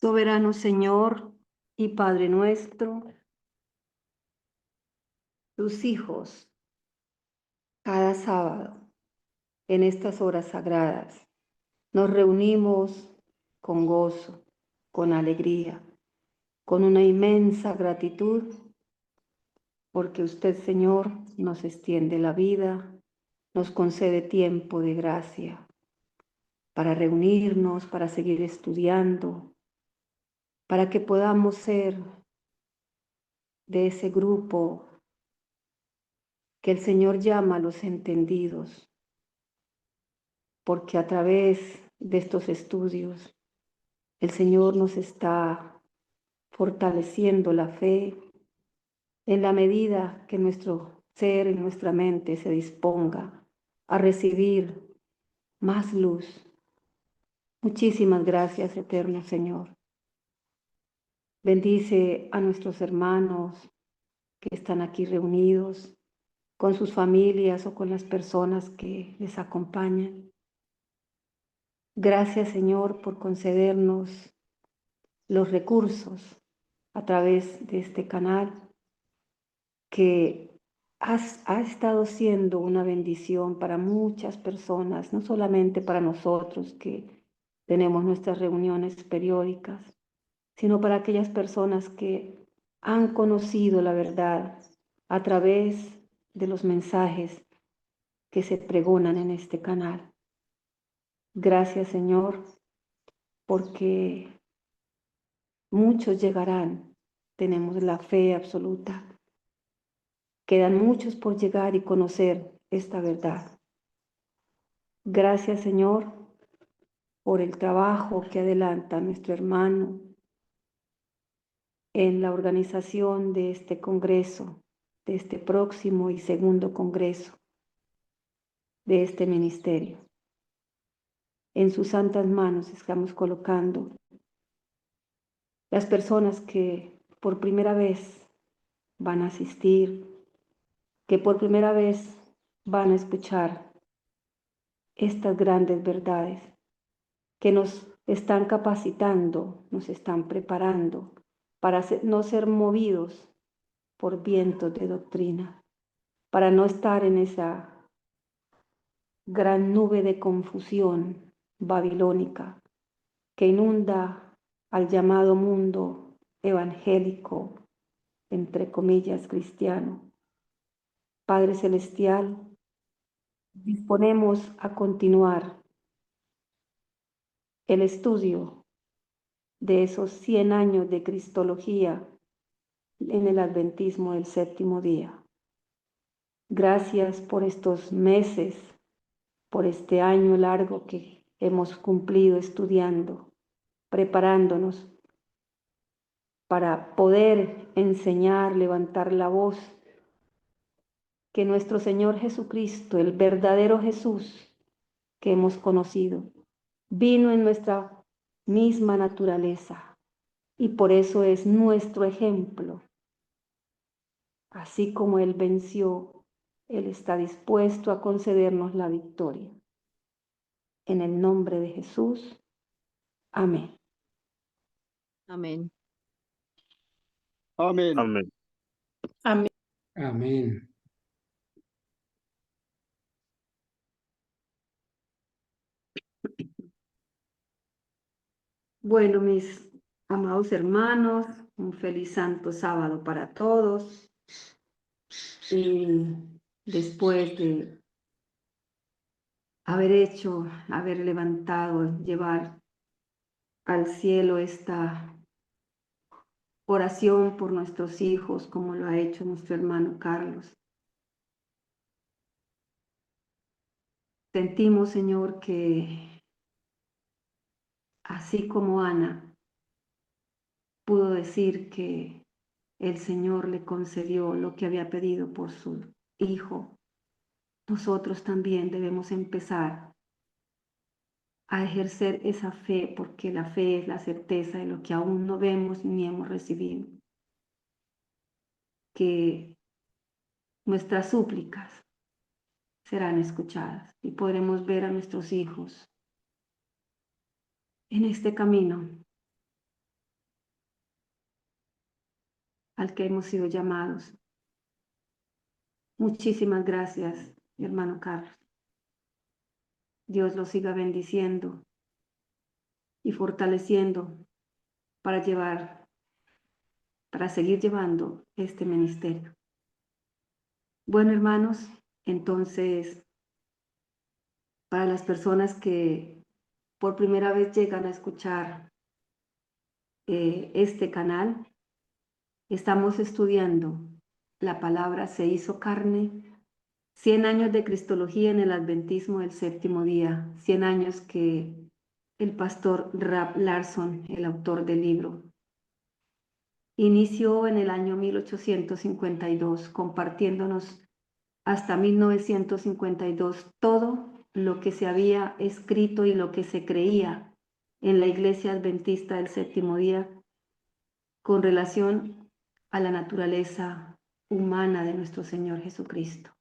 Soberano Señor y Padre nuestro, tus hijos, cada sábado, en estas horas sagradas, nos reunimos con gozo, con alegría, con una inmensa gratitud, porque usted, Señor, nos extiende la vida, nos concede tiempo de gracia para reunirnos, para seguir estudiando, para que podamos ser de ese grupo que el Señor llama a los entendidos, porque a través de estos estudios el Señor nos está fortaleciendo la fe en la medida que nuestro ser y nuestra mente se disponga a recibir más luz. Muchísimas gracias, eterno Señor. Bendice a nuestros hermanos que están aquí reunidos con sus familias o con las personas que les acompañan. Gracias, Señor, por concedernos los recursos a través de este canal que ha estado siendo una bendición para muchas personas, no solamente para nosotros que tenemos nuestras reuniones periódicas, sino para aquellas personas que han conocido la verdad a través de los mensajes que se pregonan en este canal. Gracias, Señor, porque muchos llegarán, tenemos la fe absoluta. Quedan muchos por llegar y conocer esta verdad. Gracias, Señor, por el trabajo que adelanta nuestro hermano en la organización de este congreso, de este próximo y segundo congreso de este ministerio. En sus santas manos estamos colocando las personas que por primera vez van a asistir, que por primera vez van a escuchar estas grandes verdades que nos están capacitando, nos están preparando para no ser movidos por vientos de doctrina, para no estar en esa gran nube de confusión babilónica que inunda al llamado mundo evangélico, entre comillas, cristiano. Padre Celestial, disponemos a continuar el estudio de esos 100 años de cristología en el adventismo del séptimo día. Gracias por estos meses, por este año largo que hemos cumplido estudiando, preparándonos para poder enseñar, levantar la voz, que nuestro Señor Jesucristo, el verdadero Jesús que hemos conocido, vino en nuestra misma naturaleza y por eso es nuestro ejemplo. Así como Él venció, Él está dispuesto a concedernos la victoria. En el nombre de Jesús. Amén. Amén. Amén. Amén. Amén. Amén. Bueno, mis amados hermanos, un feliz santo sábado para todos. Y después de haber levantado, llevar al cielo esta oración por nuestros hijos, como lo ha hecho nuestro hermano Carlos. Sentimos, Señor, que así como Ana pudo decir que el Señor le concedió lo que había pedido por su hijo, nosotros también debemos empezar a ejercer esa fe, porque la fe es la certeza de lo que aún no vemos ni hemos recibido. Que nuestras súplicas serán escuchadas y podremos ver a nuestros hijos en este camino al que hemos sido llamados. Muchísimas gracias, mi hermano Carlos. Dios lo siga bendiciendo y fortaleciendo para seguir llevando este ministerio. Bueno, hermanos, entonces, para las personas que por primera vez llegan a escuchar este canal, estamos estudiando la palabra se hizo carne, 100 años de Cristología en el Adventismo del Séptimo Día, 100 años que el pastor Rab Larson, el autor del libro, inició en el año 1852, compartiéndonos hasta 1952 todo lo que se había escrito y lo que se creía en la Iglesia Adventista del Séptimo Día con relación a la naturaleza humana de nuestro Señor Jesucristo.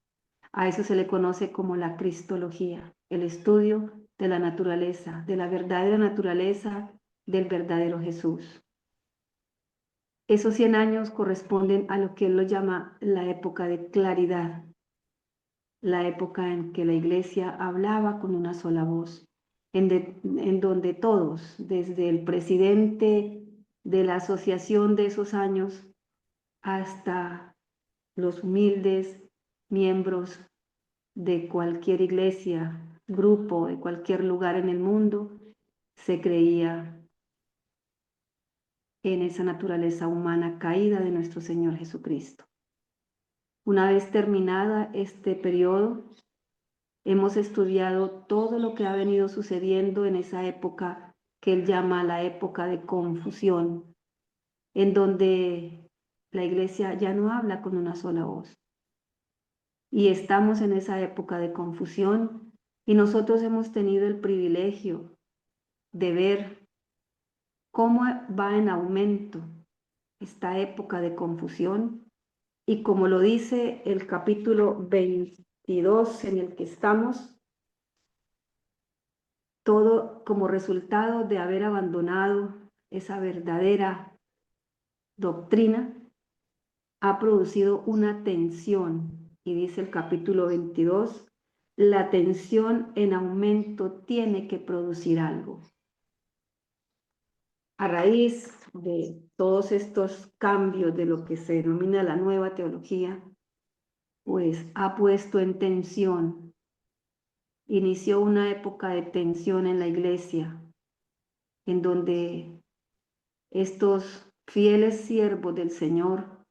A eso se le conoce como la cristología, el estudio de la naturaleza, de la verdadera naturaleza del verdadero Jesús. Esos 100 años corresponden a lo que él lo llama la época de claridad, la época en que la iglesia hablaba con una sola voz, en donde todos, desde el presidente de la asociación de esos años hasta los humildes miembros de cualquier iglesia, grupo, de cualquier lugar en el mundo, se creía en esa naturaleza humana caída de nuestro Señor Jesucristo. Una vez terminada este periodo, hemos estudiado todo lo que ha venido sucediendo en esa época que él llama la época de confusión, en donde la iglesia ya no habla con una sola voz. Y estamos en esa época de confusión y nosotros hemos tenido el privilegio de ver cómo va en aumento esta época de confusión y como lo dice el capítulo 22 en el que estamos, todo como resultado de haber abandonado esa verdadera doctrina, ha producido una tensión. Y dice el capítulo 22, la tensión en aumento tiene que producir algo. A raíz de todos estos cambios de lo que se denomina la nueva teología, pues ha puesto en tensión, inició una época de tensión en la iglesia, en donde estos fieles siervos del Señor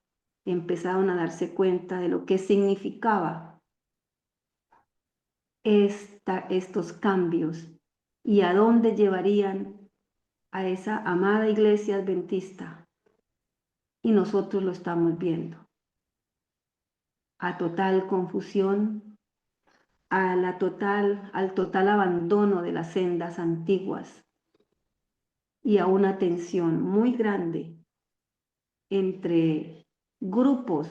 empezaron a darse cuenta de lo que significaba estos cambios y a dónde llevarían a esa amada iglesia adventista. Y nosotros lo estamos viendo. A total confusión, al total abandono de las sendas antiguas y a una tensión muy grande entre grupos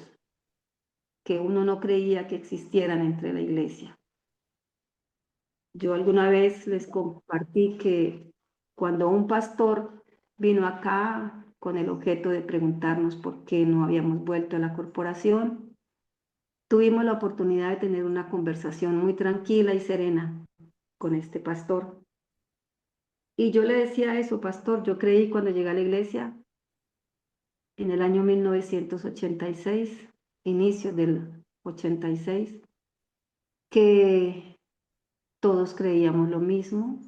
que uno no creía que existieran entre la iglesia. Yo alguna vez les compartí que cuando un pastor vino acá con el objeto de preguntarnos por qué no habíamos vuelto a la corporación, tuvimos la oportunidad de tener una conversación muy tranquila y serena con este pastor. Y yo le decía eso, pastor, yo creí cuando llegué a la iglesia en el año 1986, inicios del 86, que todos creíamos lo mismo,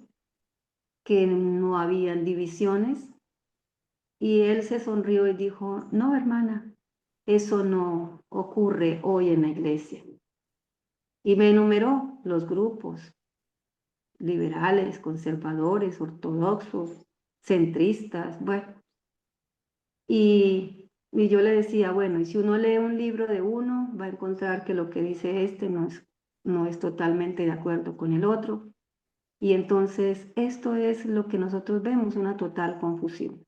que no habían divisiones. Y él se sonrió y dijo, no, hermana, eso no ocurre hoy en la iglesia. Y me enumeró los grupos, liberales, conservadores, ortodoxos, centristas, bueno. Y yo le decía, bueno, y si uno lee un libro de uno, va a encontrar que lo que dice este no es totalmente de acuerdo con el otro. Y entonces esto es lo que nosotros vemos, una total confusión.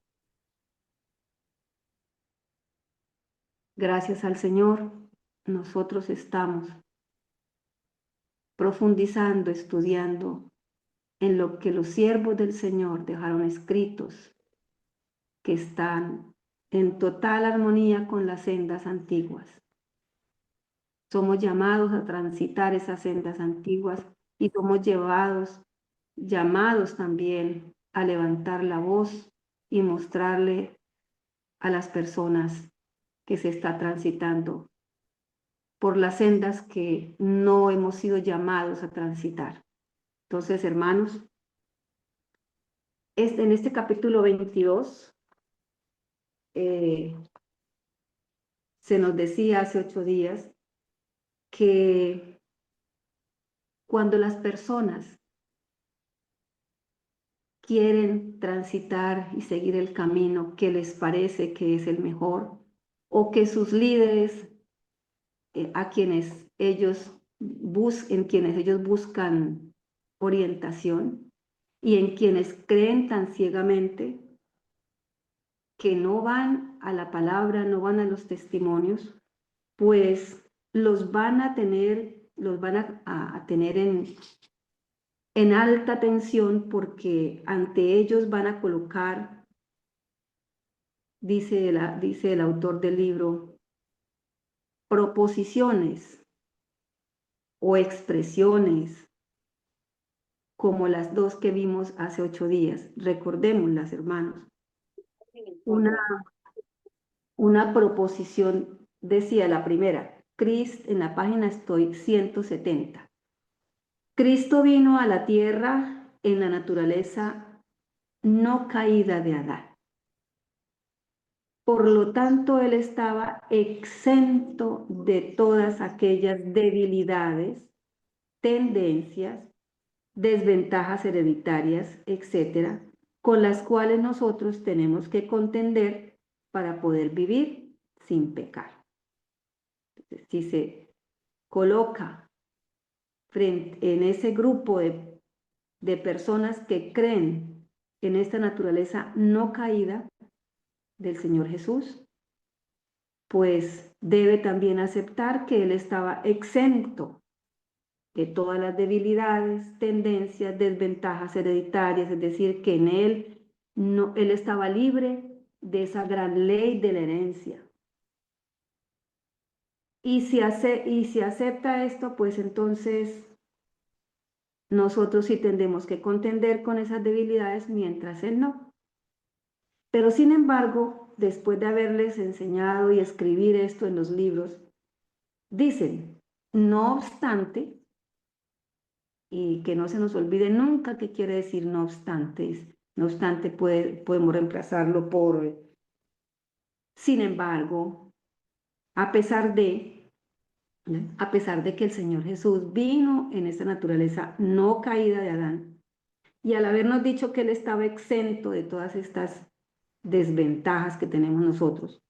Gracias al Señor, nosotros estamos profundizando, estudiando en lo que los siervos del Señor dejaron escritos, que están en total armonía con las sendas antiguas. Somos llamados a transitar esas sendas antiguas y somos llamados también a levantar la voz y mostrarle a las personas que se está transitando por las sendas que no hemos sido llamados a transitar. Entonces, hermanos, en este capítulo 22 se nos decía hace 8 días que cuando las personas quieren transitar y seguir el camino que les parece que es el mejor, o que sus líderes, en quienes ellos buscan orientación, y en quienes creen tan ciegamente que no van a la palabra, no van a los testimonios, pues los van a tener en alta tensión, porque ante ellos van a colocar, dice el autor del libro, proposiciones o expresiones como las dos que vimos hace 8 días. Recordémoslas, hermanos. Una proposición decía la primera, en la página estoy 170. Cristo vino a la tierra en la naturaleza no caída de Adán. Por lo tanto, él estaba exento de todas aquellas debilidades, tendencias, desventajas hereditarias, etcétera, con las cuales nosotros tenemos que contender para poder vivir sin pecar. Entonces, si se coloca en ese grupo de personas que creen en esta naturaleza no caída del Señor Jesús, pues debe también aceptar que él estaba exento de todas las debilidades, tendencias, desventajas hereditarias, es decir, que en él él estaba libre de esa gran ley de la herencia. Y si acepta esto, pues entonces nosotros sí tendremos que contender con esas debilidades, mientras él no. Pero sin embargo, después de haberles enseñado y escribir esto en los libros, dicen, no obstante, y que no se nos olvide nunca qué quiere decir no obstante. No obstante, podemos reemplazarlo por sin embargo, a pesar de que el Señor Jesús vino en esta naturaleza no caída de Adán, y al habernos dicho que Él estaba exento de todas estas desventajas que tenemos nosotros,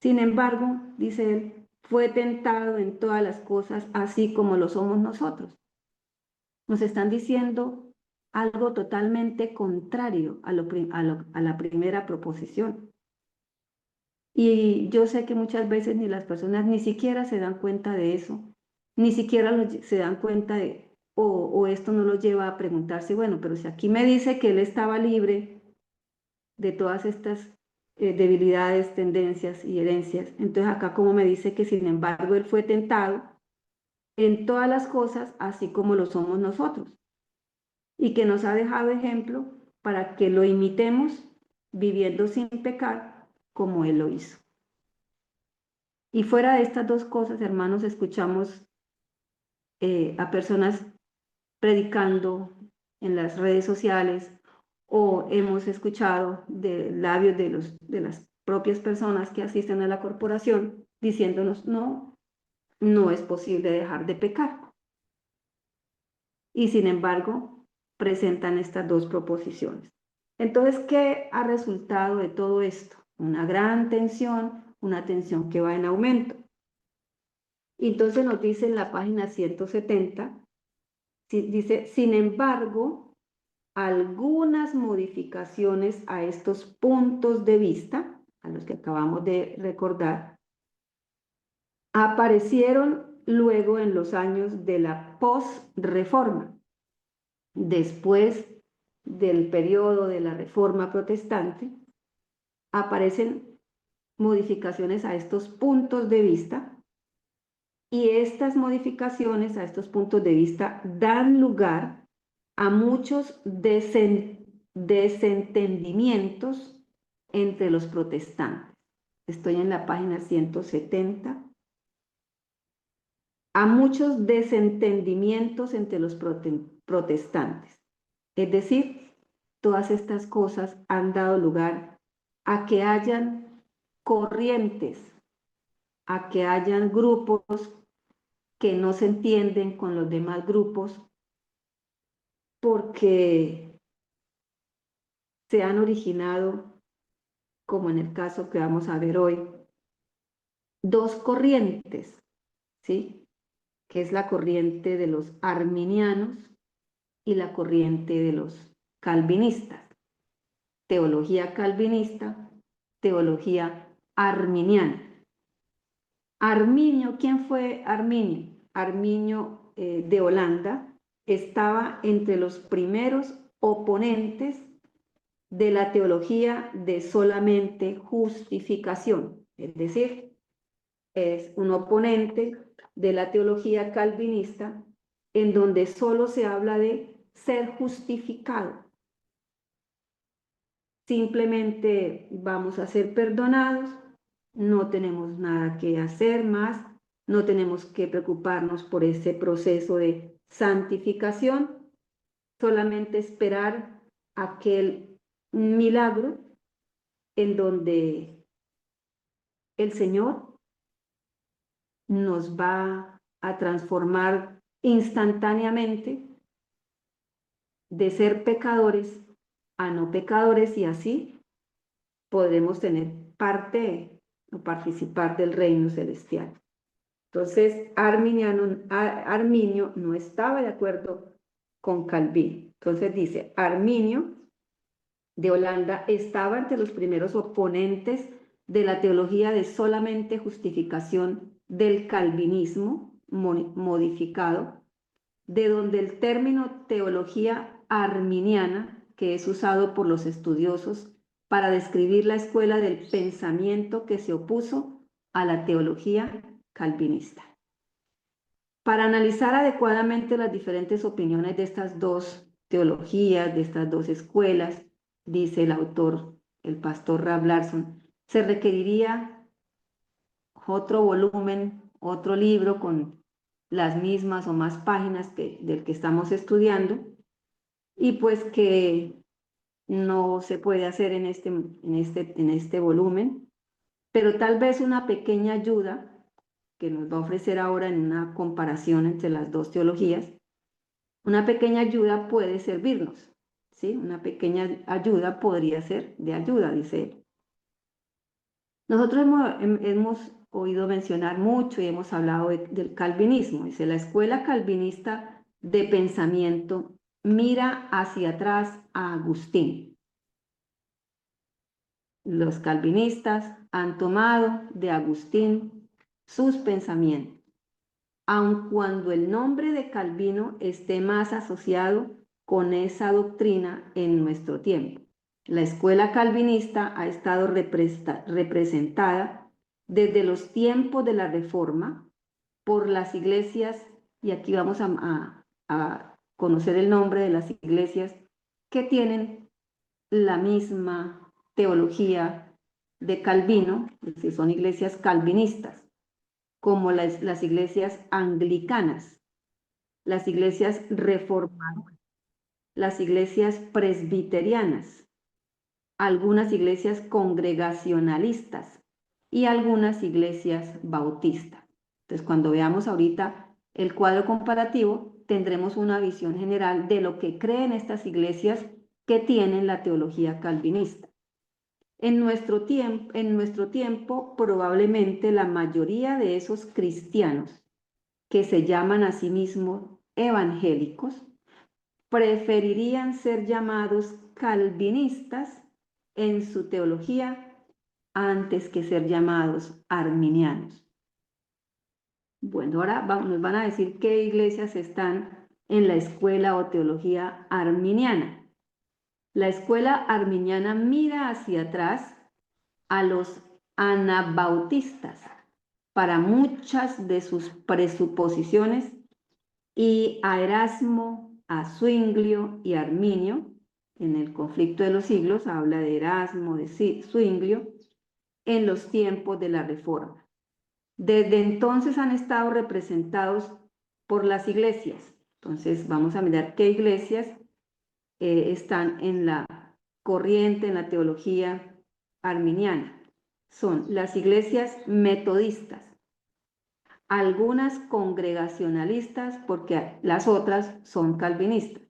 sin embargo, dice Él, fue tentado en todas las cosas, así como lo somos nosotros. Nos están diciendo algo totalmente contrario a la primera proposición. Y yo sé que muchas veces ni las personas ni siquiera se dan cuenta de eso, ni siquiera se dan cuenta o esto no los lleva a preguntarse, bueno, pero si aquí me dice que él estaba libre de todas estas debilidades, tendencias y herencias, entonces acá como me dice que sin embargo él fue tentado en todas las cosas, así como lo somos nosotros, y que nos ha dejado ejemplo para que lo imitemos viviendo sin pecar como él lo hizo. Y fuera de estas dos cosas, hermanos, escuchamos a personas predicando en las redes sociales, o hemos escuchado de labios de las propias personas que asisten a la corporación diciéndonos, no, no es posible dejar de pecar. Y sin embargo, presentan estas dos proposiciones. Entonces, ¿qué ha resultado de todo esto? Una gran tensión, una tensión que va en aumento. Y entonces nos dice en la página 170, dice, sin embargo, algunas modificaciones a estos puntos de vista, a los que acabamos de recordar, aparecieron luego en los años de la posreforma, después del periodo de la Reforma Protestante, aparecen modificaciones a estos puntos de vista, y estas modificaciones a estos puntos de vista dan lugar a muchos desentendimientos entre los protestantes. Estoy en la página 170. A muchos desentendimientos entre los protestantes. Es decir, todas estas cosas han dado lugar a que hayan corrientes, a que hayan grupos que no se entienden con los demás grupos porque se han originado, como en el caso que vamos a ver hoy, dos corrientes, ¿sí? Que es la corriente de los arminianos y la corriente de los calvinistas. Teología calvinista, teología arminiana. Arminio, ¿quién fue Arminio? Arminio de Holanda estaba entre los primeros oponentes de la teología de solamente justificación, es decir, es un oponente de la teología calvinista en donde solo se habla de ser justificado. Simplemente vamos a ser perdonados, no tenemos nada que hacer más, no tenemos que preocuparnos por ese proceso de santificación, solamente esperar aquel milagro en donde el Señor nos va a transformar instantáneamente de ser pecadores a no pecadores, y así podremos tener parte o participar del reino celestial. Entonces, Arminio no estaba de acuerdo con Calvino. Entonces dice, Arminio de Holanda estaba entre los primeros oponentes de la teología de solamente justificación del calvinismo modificado, de donde el término teología arminiana, que es usado por los estudiosos para describir la escuela del pensamiento que se opuso a la teología calvinista. Para analizar adecuadamente las diferentes opiniones de estas dos teologías, de estas dos escuelas, dice el autor, el pastor Rab Larson, se requeriría otro volumen, otro libro con las mismas o más páginas del que estamos estudiando, y pues que no se puede hacer en este volumen, pero tal vez una pequeña ayuda que nos va a ofrecer ahora en una comparación entre las dos teologías, una pequeña ayuda puede servirnos, ¿sí? Una pequeña ayuda podría ser de ayuda, dice él. Nosotros hemos oído mencionar mucho y hemos hablado del calvinismo. Dice, la escuela calvinista de pensamiento mira hacia atrás a Agustín. Los calvinistas han tomado de Agustín sus pensamientos, aun cuando el nombre de Calvino esté más asociado con esa doctrina en nuestro tiempo. La escuela calvinista ha estado representada desde los tiempos de la Reforma por las iglesias, y aquí vamos a conocer el nombre de las iglesias que tienen la misma teología de Calvino, es decir, son iglesias calvinistas, como las iglesias anglicanas, las iglesias reformadoras, las iglesias presbiterianas, algunas iglesias congregacionalistas y algunas iglesias bautistas. Entonces, cuando veamos ahorita el cuadro comparativo, tendremos una visión general de lo que creen estas iglesias que tienen la teología calvinista. En nuestro tiempo, probablemente la mayoría de esos cristianos que se llaman a sí mismos evangélicos preferirían ser llamados calvinistas en su teología antes que ser llamados arminianos. Bueno, ahora nos van a decir qué iglesias están en la escuela o teología arminiana. La escuela arminiana mira hacia atrás a los anabautistas para muchas de sus presuposiciones, y a Erasmo, a Zwinglio y Arminio, en el conflicto de los siglos, habla de Erasmo, de Zwinglio, en los tiempos de la Reforma. Desde entonces han estado representados por las iglesias. Entonces vamos a mirar qué iglesias están en la corriente, en la teología arminiana. Son las iglesias metodistas, algunas congregacionalistas, porque las otras son calvinistas,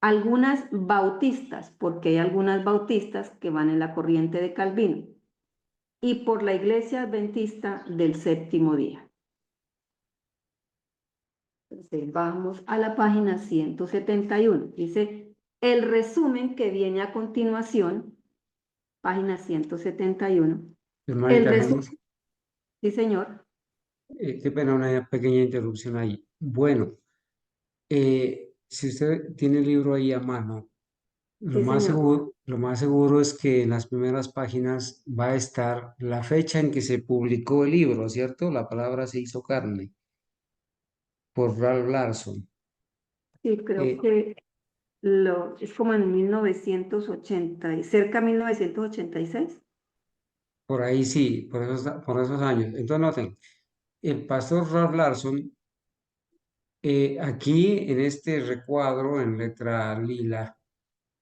algunas bautistas, porque hay algunas bautistas que van en la corriente de Calvino, y por la iglesia adventista del séptimo día. Entonces vamos a la página 171. Dice, el resumen que viene a continuación, página 171. El Hermanita resumen, Genis, sí señor. qué pena una pequeña interrupción ahí. Bueno, si usted tiene el libro ahí a mano, Sí señor. lo más seguro es que en las primeras páginas va a estar la fecha en que se publicó el libro, ¿cierto? La palabra se hizo carne, por Ralph Larson. Sí, creo Eh, que es como en 1980, cerca de 1986. por ahí sí, por esos años. Entonces, noten, el pastor Ralph Larson, aquí en este recuadro en letra lila,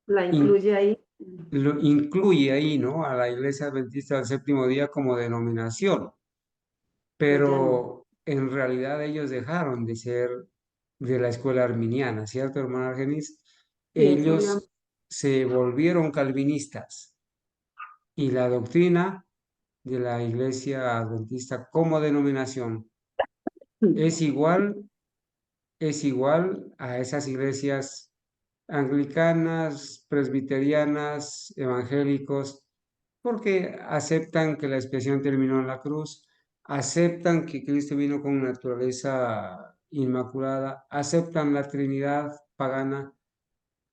La in- incluye ahí. lo incluye ahí, ¿no? A la Iglesia Adventista del Séptimo Día como denominación, Pues ya no. pero en realidad ellos dejaron de ser de la escuela arminiana, ¿cierto, hermana Argenis? Sí, eso ya. Ellos se volvieron calvinistas y la doctrina de la Iglesia Adventista como denominación es igual a esas iglesias anglicanas, presbiterianas, evangélicos, porque aceptan que la expiación terminó en la cruz, aceptan que Cristo vino con naturaleza inmaculada, aceptan la Trinidad pagana,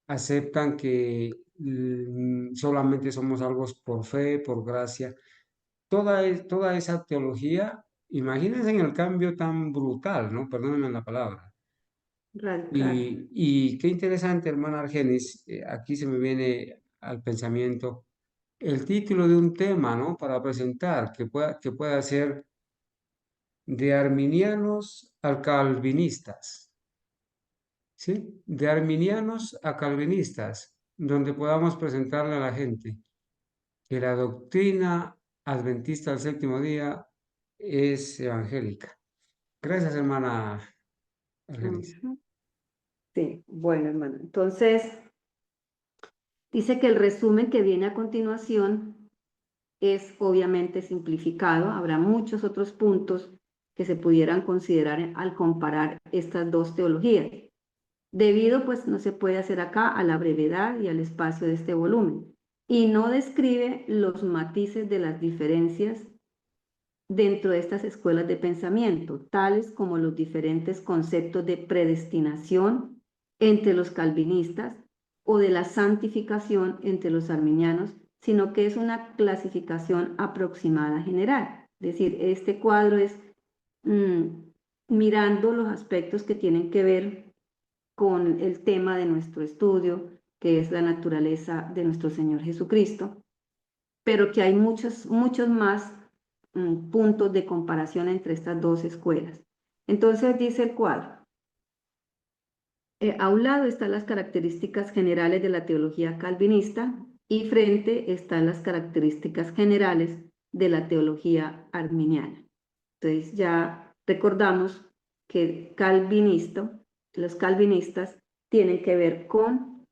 aceptan que solamente somos salvos por fe, por gracia. Toda esa teología, imagínense en el cambio tan brutal, ¿no? Perdónenme la palabra. Radical. Y qué interesante, hermana Argenis, aquí se me viene al pensamiento el título de un tema, ¿no? Para presentar, que pueda ser de arminianos a calvinistas, ¿sí? De arminianos a calvinistas, donde podamos presentarle a la gente que la doctrina adventista del séptimo día es evangélica. Gracias, hermana Argenis. Ujú. Sí, bueno, hermano. Entonces, dice que el resumen que viene a continuación es obviamente simplificado. Habrá muchos otros puntos que se pudieran considerar al comparar estas dos teologías. Debido, pues, no se puede hacer acá a la brevedad y al espacio de este volumen. Y no describe los matices de las diferencias dentro de estas escuelas de pensamiento, tales como los diferentes conceptos de predestinación entre los calvinistas o de la santificación entre los arminianos, sino que es una clasificación aproximada general. Es decir, este cuadro es mirando los aspectos que tienen que ver con el tema de nuestro estudio, que es la naturaleza de nuestro Señor Jesucristo, pero que hay muchos más puntos de comparación entre estas dos escuelas. Entonces dice el cuadro, a un lado están las características generales de la teología calvinista y frente están las características generales de la teología arminiana. Entonces ya recordamos que los calvinistas tienen que ver con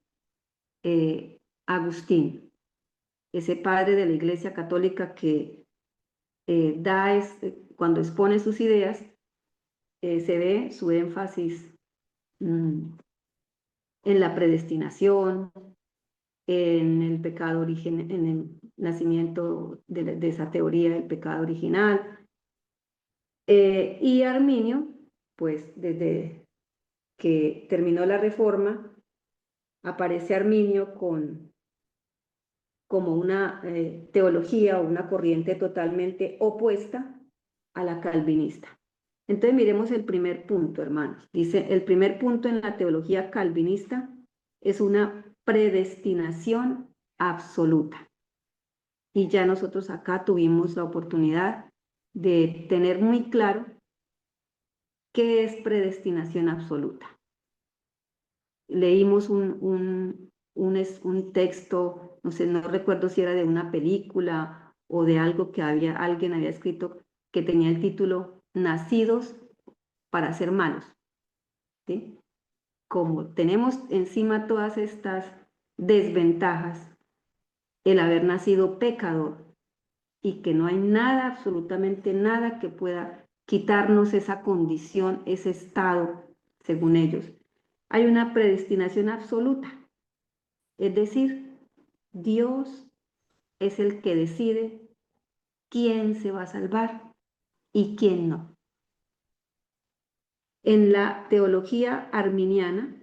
Agustín, ese padre de la Iglesia Católica que cuando expone sus ideas, se ve su énfasis en la predestinación, en el pecado original, en el nacimiento de esa teoría del pecado original. Y Arminio, pues desde que terminó la Reforma, aparece Arminio con como una teología o una corriente totalmente opuesta a la calvinista. Entonces miremos el primer punto, hermanos. Dice, el primer punto en la teología calvinista es una predestinación absoluta. Y ya nosotros acá tuvimos la oportunidad de tener muy claro qué es predestinación absoluta. Leímos un texto, no sé, no recuerdo si era de una película o de algo que alguien había escrito que tenía el título Nacidos para ser malos, ¿sí? Como tenemos encima todas estas desventajas, el haber nacido pecador y que no hay nada, absolutamente nada que pueda quitarnos esa condición, ese estado, según ellos. Hay una predestinación absoluta, es decir, Dios es el que decide quién se va a salvar y quién no. En la teología arminiana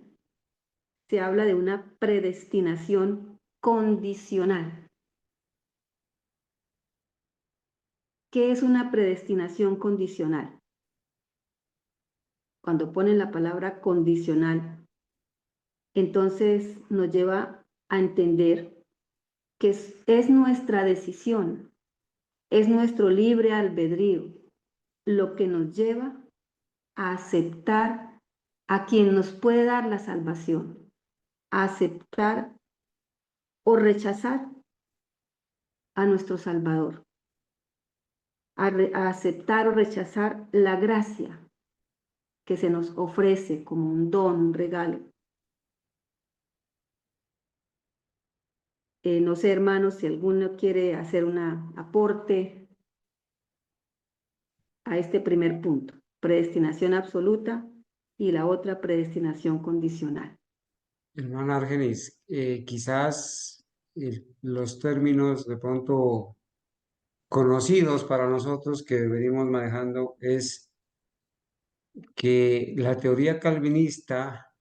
se habla de una predestinación condicional. ¿Qué es una predestinación condicional? Cuando ponen la palabra condicional, entonces nos lleva a entender que es nuestra decisión, es nuestro libre albedrío lo que nos lleva a aceptar a quien nos puede dar la salvación, a aceptar o rechazar a nuestro Salvador, a aceptar o rechazar la gracia que se nos ofrece como un don, un regalo. No sé, hermanos, si alguno quiere hacer un aporte a este primer punto, predestinación absoluta y la otra predestinación condicional. Hermana Argenis, quizás los términos de pronto conocidos para nosotros que venimos manejando es que la teoría calvinista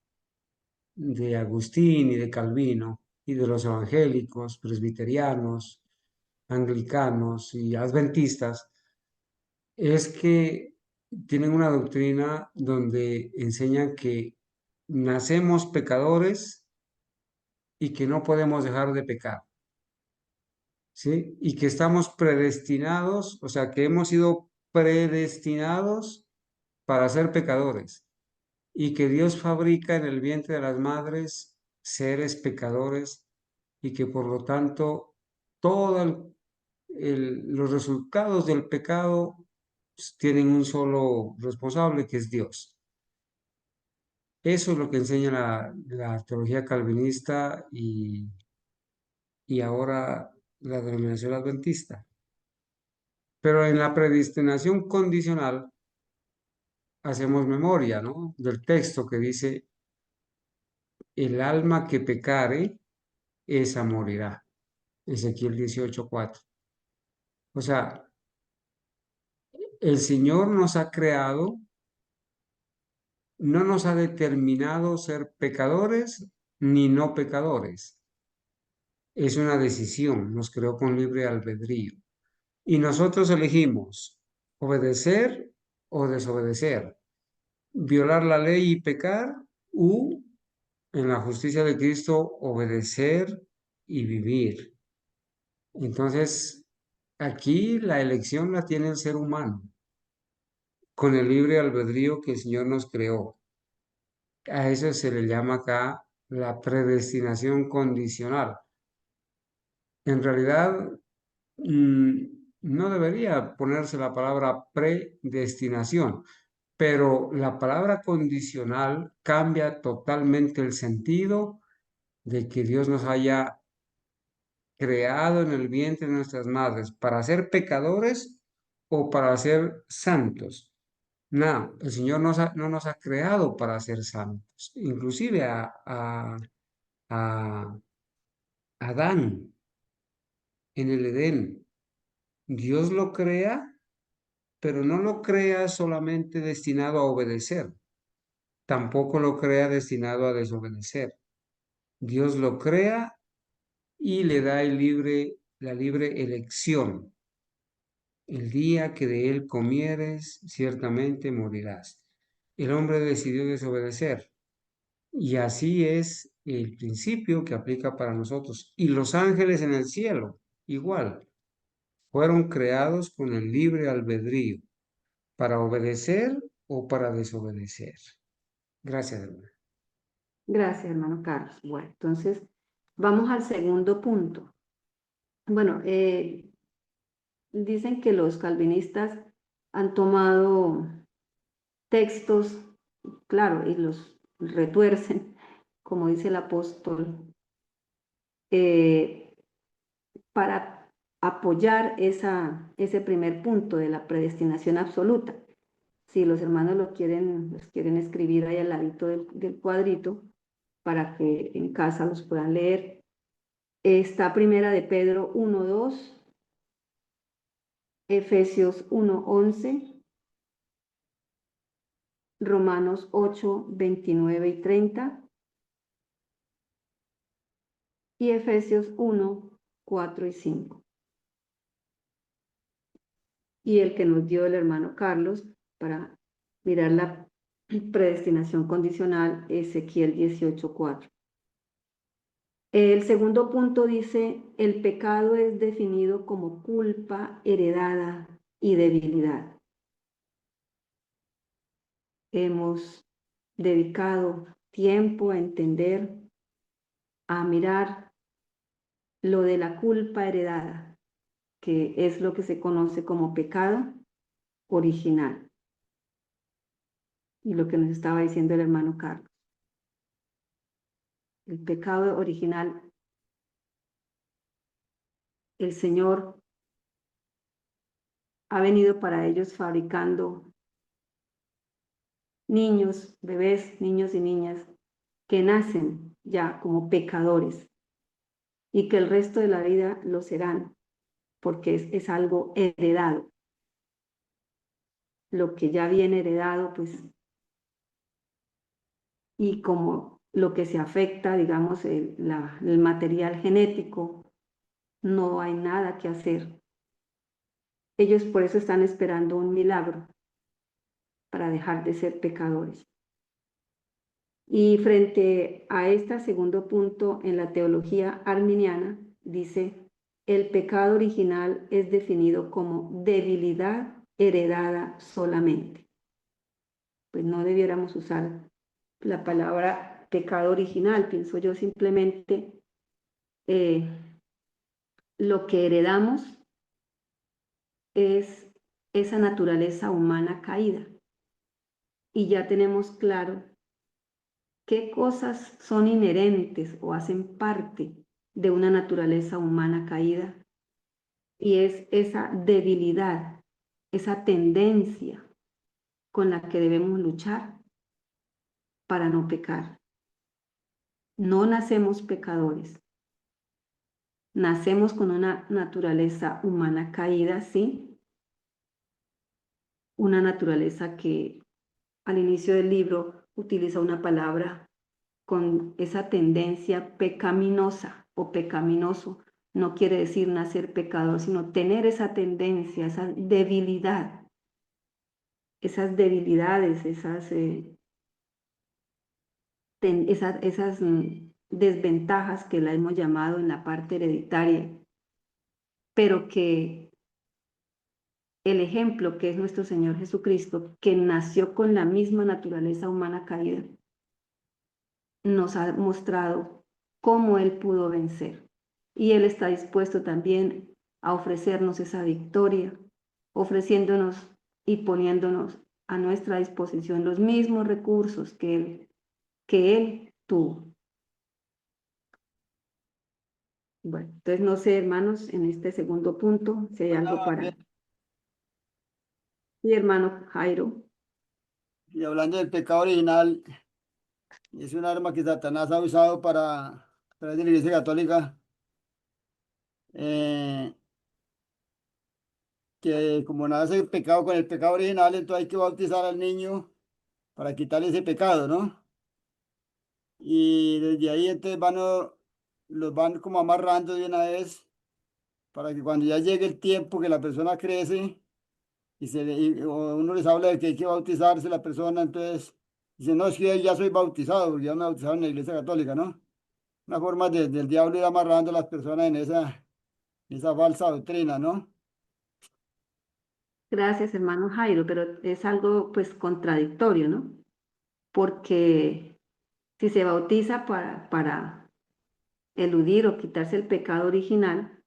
de Agustín y de Calvino y de los evangélicos, presbiterianos, anglicanos y adventistas es que tienen una doctrina donde enseñan que nacemos pecadores y que no podemos dejar de pecar, ¿sí? Y que estamos predestinados, o sea, que hemos sido predestinados para ser pecadores y que Dios fabrica en el vientre de las madres seres pecadores y que por lo tanto todos los resultados del pecado pues, tienen un solo responsable que es Dios. Eso es lo que enseña la teología calvinista y ahora la denominación adventista. Pero en la predestinación condicional hacemos memoria, ¿no? Del texto que dice, el alma que pecare, esa morirá. Ezequiel 18:4. O sea, el Señor nos ha creado, no nos ha determinado ser pecadores ni no pecadores. Es una decisión, nos creó con libre albedrío. Y nosotros elegimos obedecer o desobedecer, violar la ley y pecar, u en la justicia de Cristo obedecer y vivir. Entonces, aquí la elección la tiene el ser humano, con el libre albedrío que el Señor nos creó. A eso se le llama acá la predestinación condicional. En realidad, no debería ponerse la palabra predestinación, pero la palabra condicional cambia totalmente el sentido de que Dios nos haya creado en el vientre de nuestras madres para ser pecadores o para ser santos. No, el Señor no nos ha creado para ser santos. Inclusive a Adán en el Edén, Dios lo crea, pero no lo crea solamente destinado a obedecer, tampoco lo crea destinado a desobedecer. Dios lo crea y le da la libre elección. El día que de él comieres, ciertamente morirás. El hombre decidió desobedecer. Y así es el principio que aplica para nosotros. Y los ángeles en el cielo, igual, fueron creados con el libre albedrío para obedecer o para desobedecer. Gracias, hermano. Gracias, hermano Carlos. Bueno, entonces vamos al segundo punto. Bueno, dicen que los calvinistas han tomado textos, claro, y los retuercen, como dice el apóstol, para apoyar ese primer punto de la predestinación absoluta. Si los hermanos los quieren escribir ahí al ladito del cuadrito para que en casa los puedan leer. Está Primera de Pedro 1:2, Efesios 1:11, Romanos 8:29 y 30 y Efesios 1:4 y 5. Y el que nos dio el hermano Carlos para mirar la predestinación condicional, Ezequiel 18:4. El segundo punto dice, el pecado es definido como culpa heredada y debilidad. Hemos dedicado tiempo a entender, a mirar lo de la culpa heredada, que es lo que se conoce como pecado original. Y lo que nos estaba diciendo el hermano Carlos. El pecado original, el Señor ha venido para ellos fabricando niños, bebés, niños y niñas que nacen ya como pecadores y que el resto de la vida lo serán, porque es algo heredado. Lo que ya viene heredado, pues, y como lo que se afecta, digamos, el material genético, no hay nada que hacer. Ellos por eso están esperando un milagro para dejar de ser pecadores. Y frente a este segundo punto en la teología arminiana, dice, el pecado original es definido como debilidad heredada solamente. Pues no debiéramos usar la palabra pecado original, pienso yo simplemente lo que heredamos es esa naturaleza humana caída. Y ya tenemos claro qué cosas son inherentes o hacen parte de una naturaleza humana caída. Y es esa debilidad, esa tendencia con la que debemos luchar para no pecar. No nacemos pecadores. Nacemos con una naturaleza humana caída, sí. Una naturaleza que al inicio del libro utiliza una palabra con esa tendencia pecaminosa o pecaminoso. No quiere decir nacer pecador, sino tener esa tendencia, esa debilidad, esas debilidades, esas desventajas que la hemos llamado en la parte hereditaria, pero que el ejemplo que es nuestro Señor Jesucristo, que nació con la misma naturaleza humana caída, nos ha mostrado cómo Él pudo vencer. Y Él está dispuesto también a ofrecernos esa victoria, ofreciéndonos y poniéndonos a nuestra disposición los mismos recursos que Él tuvo. Bueno, entonces no sé, hermanos, en este segundo punto, si hay algo para... Sí, hermano Jairo. Y hablando del pecado original, es un arma que Satanás ha usado para, a través de la Iglesia Católica, que como nace el pecado con el pecado original, entonces hay que bautizar al niño para quitarle ese pecado, ¿no? Y desde ahí entonces van los van como amarrando de una vez para que cuando ya llegue el tiempo que la persona crece o uno les habla de que hay que bautizarse la persona, entonces dicen, no, es que ya soy bautizado, porque ya me bautizaron en la iglesia católica, ¿no? Una forma del diablo ir amarrando a las personas en esa falsa doctrina, ¿no? Gracias, hermano Jairo, pero es algo pues contradictorio, ¿no? Porque si se bautiza para eludir o quitarse el pecado original,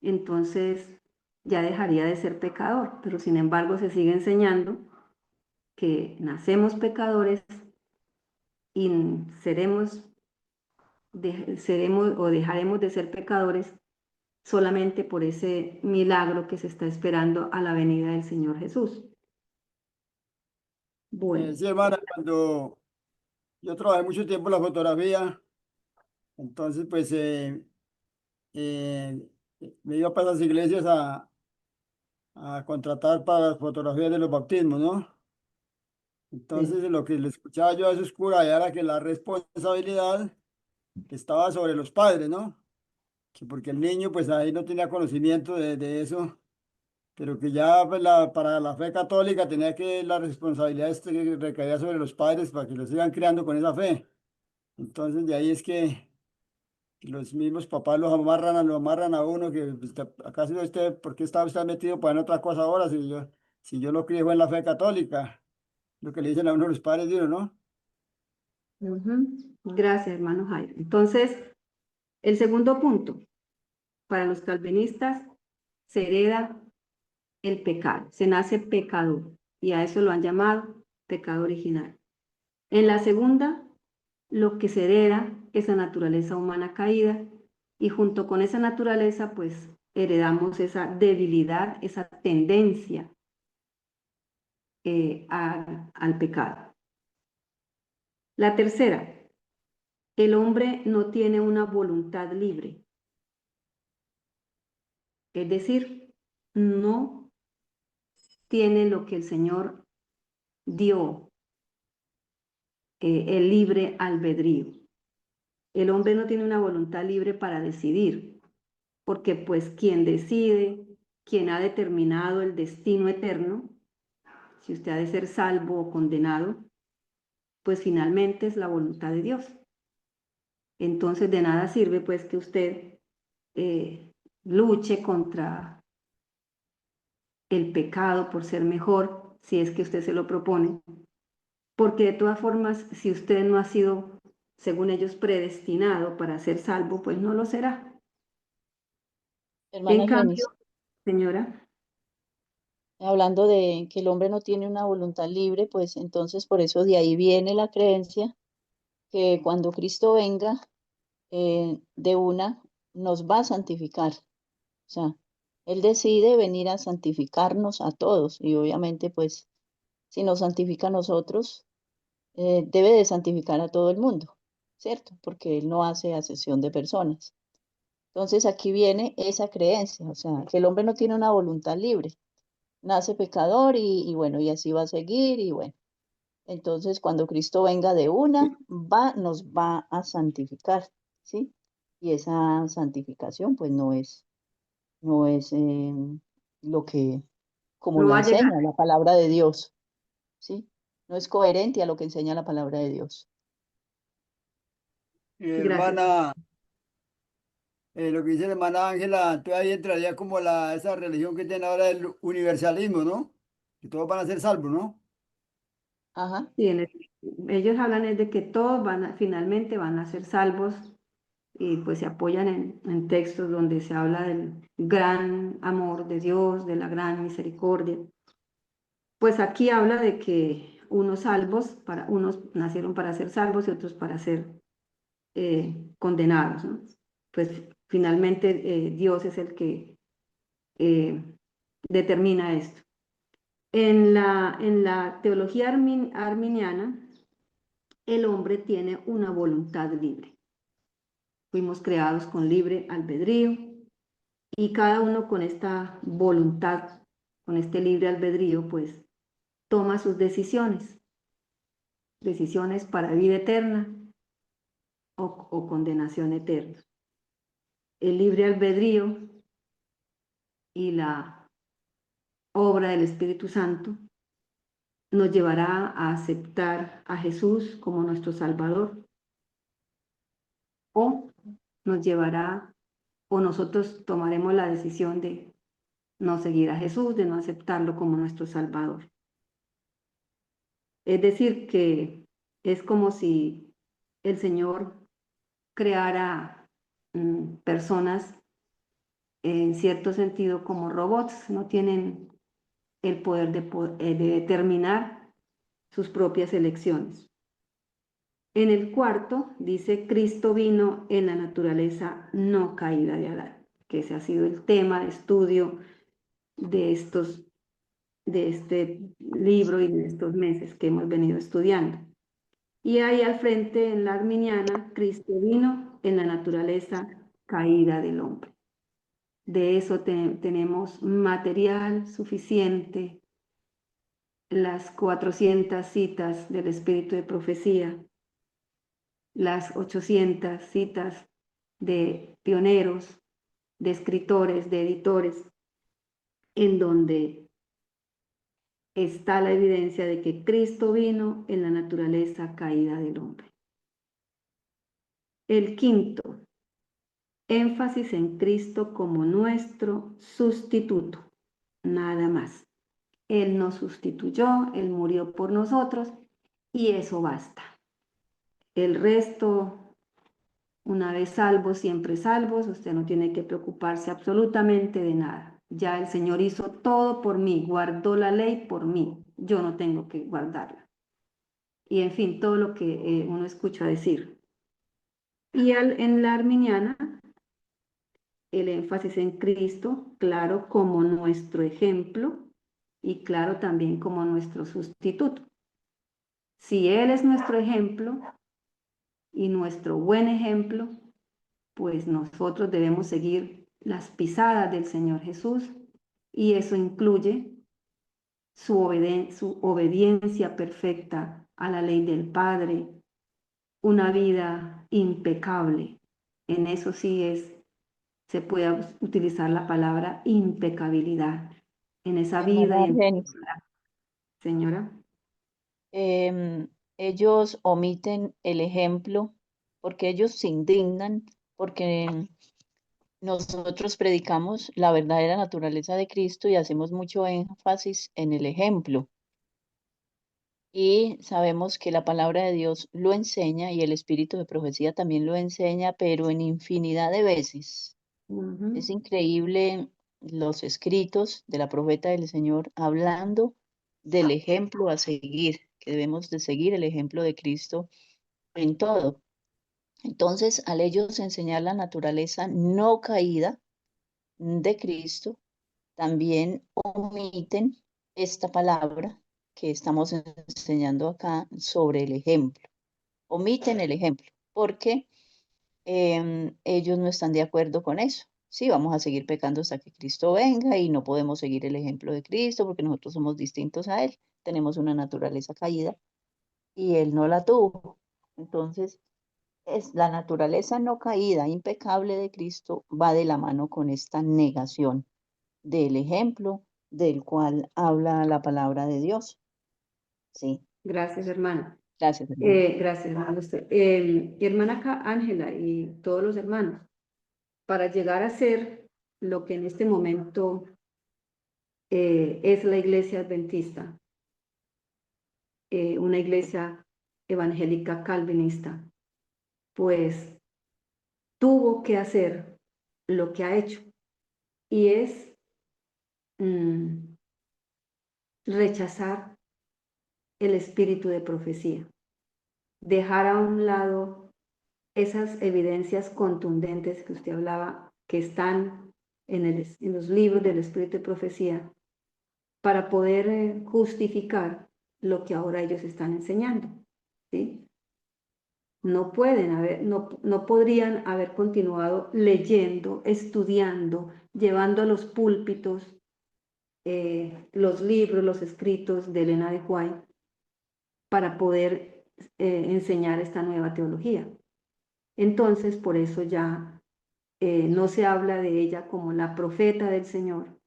entonces ya dejaría de ser pecador, pero sin embargo se sigue enseñando que nacemos pecadores y seremos o dejaremos de ser pecadores solamente por ese milagro que se está esperando a la venida del Señor Jesús. Bueno, Sí, hermana, cuando yo trabajé mucho tiempo en la fotografía, entonces pues eh, me iba para las iglesias a contratar para las fotografías de los bautismos, ¿no? Entonces sí. lo que le escuchaba yo a esos curas era que la responsabilidad estaba sobre los padres, ¿no? Que porque el niño pues ahí no tenía conocimiento de eso, pero que ya pues, para la fe católica tenía que la responsabilidad recaía sobre los padres para que los sigan criando con esa fe. Entonces de ahí es que los mismos papás lo amarran a uno, que pues, ¿acaso usted, por qué está usted metido para en otra cosa ahora si yo lo crié fue en la fe católica? Lo que le dicen a uno los padres de uno, ¿no? Ujú. Gracias, hermano Jairo. Entonces, el segundo punto, para los calvinistas, se hereda el pecado, se nace pecador, y a eso lo han llamado pecado original. En la segunda, lo que se hereda es la naturaleza humana caída, y junto con esa naturaleza, pues heredamos esa debilidad, esa tendencia al pecado. La tercera, el hombre no tiene una voluntad libre, es decir, no tiene lo que el Señor dio, el libre albedrío. El hombre no tiene una voluntad libre para decidir, porque pues quien decide, quien ha determinado el destino eterno, si usted ha de ser salvo o condenado, pues finalmente es la voluntad de Dios. Entonces de nada sirve pues que usted luche contra el pecado por ser mejor, si es que usted se lo propone, porque de todas formas, si usted no ha sido, según ellos, predestinado para ser salvo, pues no lo será. En Hermana cambio, Génesis, señora, hablando de que el hombre no tiene una voluntad libre, pues entonces por eso de ahí viene la creencia que cuando Cristo venga, de una nos va a santificar. O sea, Él decide venir a santificarnos a todos y obviamente pues si nos santifica a nosotros, debe de santificar a todo el mundo, ¿cierto? Porque Él no hace acepción de personas. Entonces aquí viene esa creencia, o sea, que el hombre no tiene una voluntad libre, nace pecador y bueno, y así va a seguir y bueno. Entonces cuando Cristo venga de una, nos va a santificar, ¿sí? Y esa santificación pues no es lo que, como no la va a llegar. enseña la palabra de Dios, ¿sí? No es coherente a lo que enseña la palabra de Dios. Gracias. Hermana, lo que dice la hermana Ángela, entonces ahí entraría como esa religión que tiene ahora el universalismo, ¿no? Que todos van a ser salvos, ¿no? Ajá. Sí, ellos hablan es de que todos finalmente van a ser salvos y pues se apoyan en textos donde se habla del gran amor de Dios, de la gran misericordia. Pues aquí habla de que unos nacieron para ser salvos y otros para ser condenados, ¿no? Pues finalmente Dios es el que eh, determina esto. En la teología arminiana, el hombre tiene una voluntad libre. Fuimos creados con libre albedrío y cada uno con esta voluntad, con este libre albedrío, pues toma sus decisiones para vida eterna o condenación eterna. el libre albedrío y la obra del Espíritu Santo nos llevará a aceptar a Jesús como nuestro Salvador, o nos llevará, o nosotros tomaremos la decisión de no seguir a Jesús, de no aceptarlo como nuestro Salvador. Es decir, que es como si el Señor creara personas en cierto sentido como robots, no tienen el poder de determinar sus propias elecciones. En el cuarto dice, Cristo vino en la naturaleza no caída de Adán, que ese ha sido el tema de estudio de este libro y de estos meses que hemos venido estudiando. Y ahí al frente, en la arminiana, Cristo vino en la naturaleza caída del hombre. De eso tenemos material suficiente, las 400 citas del Espíritu de Profecía, las 800 citas de pioneros, de escritores, de editores, en donde está la evidencia de que Cristo vino en la naturaleza caída del hombre. El quinto, énfasis en Cristo como nuestro sustituto, nada más. Él nos sustituyó, Él murió por nosotros y eso basta. El resto, una vez salvos, siempre salvos, usted no tiene que preocuparse absolutamente de nada. Ya el Señor hizo todo por mí, guardó la ley por mí, yo no tengo que guardarla. Y en fin, todo lo que uno escucha decir. Y en la arminiana, el énfasis en Cristo, claro, como nuestro ejemplo y claro también como nuestro sustituto. Si Él es nuestro ejemplo y nuestro buen ejemplo, pues nosotros debemos seguir las pisadas del Señor Jesús y eso incluye su obediencia perfecta a la ley del Padre, una vida impecable. En eso sí se puede utilizar la palabra impecabilidad. En esa vida y en Argenis, señora. ellos omiten el ejemplo porque ellos se indignan porque nosotros predicamos la verdadera naturaleza de Cristo y hacemos mucho énfasis en el ejemplo. Y sabemos que la palabra de Dios lo enseña y el espíritu de profecía también lo enseña, pero en infinidad de veces. Es increíble los escritos de la profeta del Señor hablando del ejemplo a seguir, que debemos de seguir el ejemplo de Cristo en todo. Entonces, al ellos enseñar la naturaleza no caída de Cristo, también omiten esta palabra que estamos enseñando acá sobre el ejemplo. Omiten el ejemplo porque ellos no están de acuerdo con eso. Sí, vamos a seguir pecando hasta que Cristo venga y no podemos seguir el ejemplo de Cristo porque nosotros somos distintos a Él. Tenemos una naturaleza caída y Él no la tuvo. Entonces, es la naturaleza no caída, impecable de Cristo, va de la mano con esta negación del ejemplo del cual habla la palabra de Dios. Sí, Gracias, hermana. gracias, hermano. Gracias, hermana. Hermana Ángela y todos los hermanos, para llegar a ser lo que en este momento es la iglesia adventista, una iglesia evangélica calvinista, pues tuvo que hacer lo que ha hecho y es rechazar el espíritu de profecía, dejar a un lado esas evidencias contundentes que usted hablaba, que están en los libros del espíritu de profecía, para poder justificar lo que ahora ellos están enseñando, ¿sí? No podrían haber continuado leyendo, estudiando, llevando a los púlpitos los libros, los escritos de Elena de White para poder enseñar esta nueva teología. Entonces, por eso ya no se habla de ella como la profeta del Señor,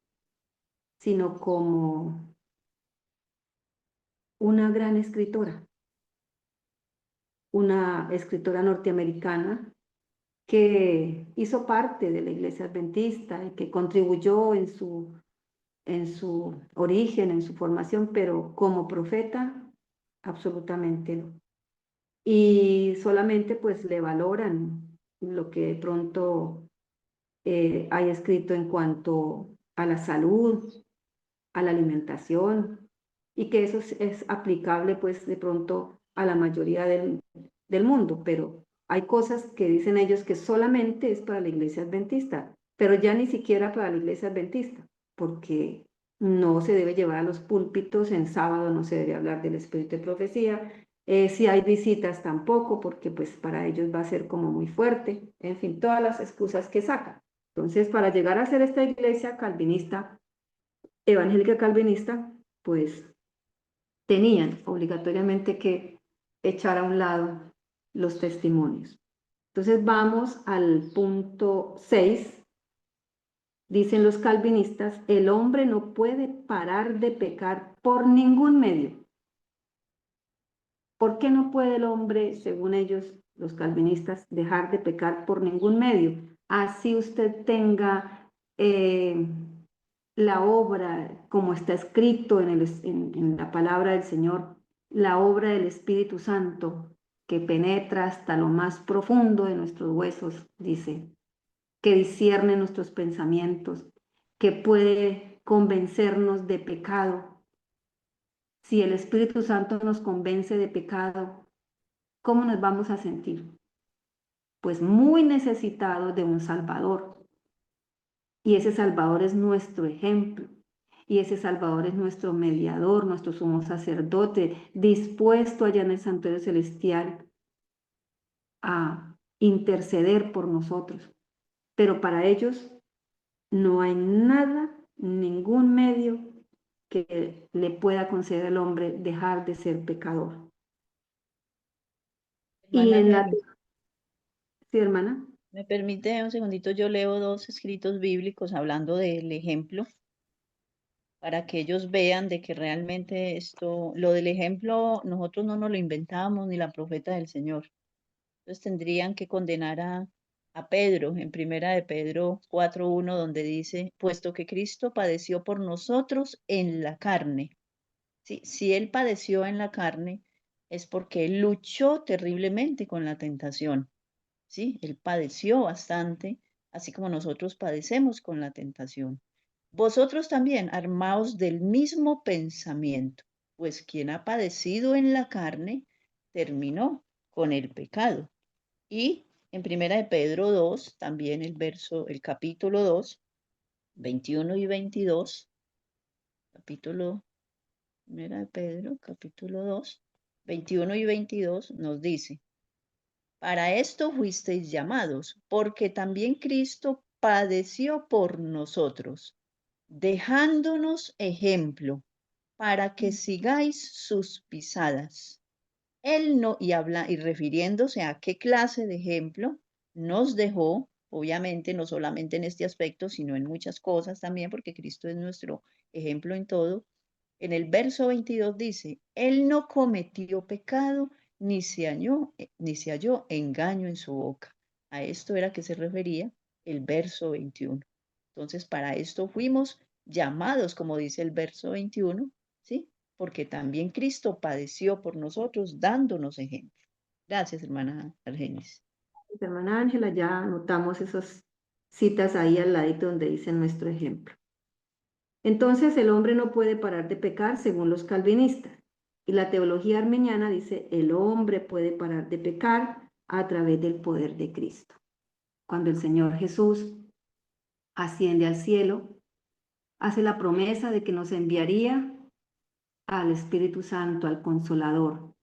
sino como una gran escritora, una escritora norteamericana que hizo parte de la Iglesia Adventista y que contribuyó en su origen, en su formación, pero como profeta, absolutamente no. Y solamente pues le valoran lo que de pronto hay escrito en cuanto a la salud, a la alimentación, y que eso es aplicable pues de pronto a la mayoría del mundo, pero hay cosas que dicen ellos que solamente es para la iglesia adventista, pero ya ni siquiera para la iglesia adventista, porque no se debe llevar a los púlpitos, en sábado no se debe hablar del espíritu de profecía, si hay visitas tampoco, porque pues para ellos va a ser como muy fuerte, en fin, todas las excusas que sacan. Entonces, para llegar a ser esta iglesia calvinista, evangélica calvinista, pues tenían obligatoriamente que echar a un lado los testimonios. Entonces vamos al punto 6. Dicen los calvinistas, el hombre no puede parar de pecar por ningún medio. ¿Por qué no puede el hombre, según ellos, los calvinistas, dejar de pecar por ningún medio? Así usted tenga la obra, como está escrito en la palabra del Señor, la obra del Espíritu Santo que penetra hasta lo más profundo de nuestros huesos, dice, que discierne nuestros pensamientos, que puede convencernos de pecado. Si el Espíritu Santo nos convence de pecado, ¿cómo nos vamos a sentir? Pues muy necesitados de un Salvador. Y ese Salvador es nuestro ejemplo. Y ese Salvador es nuestro mediador, nuestro sumo sacerdote, dispuesto allá en el santuario celestial a interceder por nosotros. Pero para ellos no hay nada, ningún medio que le pueda conceder al hombre dejar de ser pecador. Y Hermana en la... Argenis, Sí, hermana. ¿me permite un segundito? Yo leo dos escritos bíblicos hablando del ejemplo para que ellos vean de que realmente esto, lo del ejemplo, nosotros no nos lo inventamos ni la profeta del Señor. Entonces tendrían que condenar a Pedro en primera de Pedro 4:1, donde dice, puesto que Cristo padeció por nosotros en la carne. ¿Sí? Si él padeció en la carne, es porque él luchó terriblemente con la tentación. ¿Sí? Él padeció bastante, así como nosotros padecemos con la tentación. Vosotros también, armaos del mismo pensamiento, pues quien ha padecido en la carne, terminó con el pecado. Y en primera de Pedro 2, también el capítulo 2, 21 y 22, capítulo primera de Pedro, capítulo 2, 21 y 22 nos dice, para esto fuisteis llamados, porque también Cristo padeció por nosotros, dejándonos ejemplo, para que sigáis sus pisadas. Él no, y refiriéndose a qué clase de ejemplo nos dejó, obviamente no solamente en este aspecto, sino en muchas cosas también, porque Cristo es nuestro ejemplo en todo. En el verso 22 dice, Él no cometió pecado, ni se halló engaño en su boca. A esto era que se refería el verso 21. Entonces, para esto fuimos llamados, como dice el verso 21, ¿sí? Porque también Cristo padeció por nosotros, dándonos ejemplo. Gracias, hermana Argenis. Hermana Ángela, ya anotamos esas citas ahí al ladito donde dice nuestro ejemplo. Entonces el hombre no puede parar de pecar según los calvinistas. Y la teología armeniana dice, el hombre puede parar de pecar a través del poder de Cristo. Cuando el Señor Jesús asciende al cielo, hace la promesa de que nos enviaría al Espíritu Santo, al Consolador,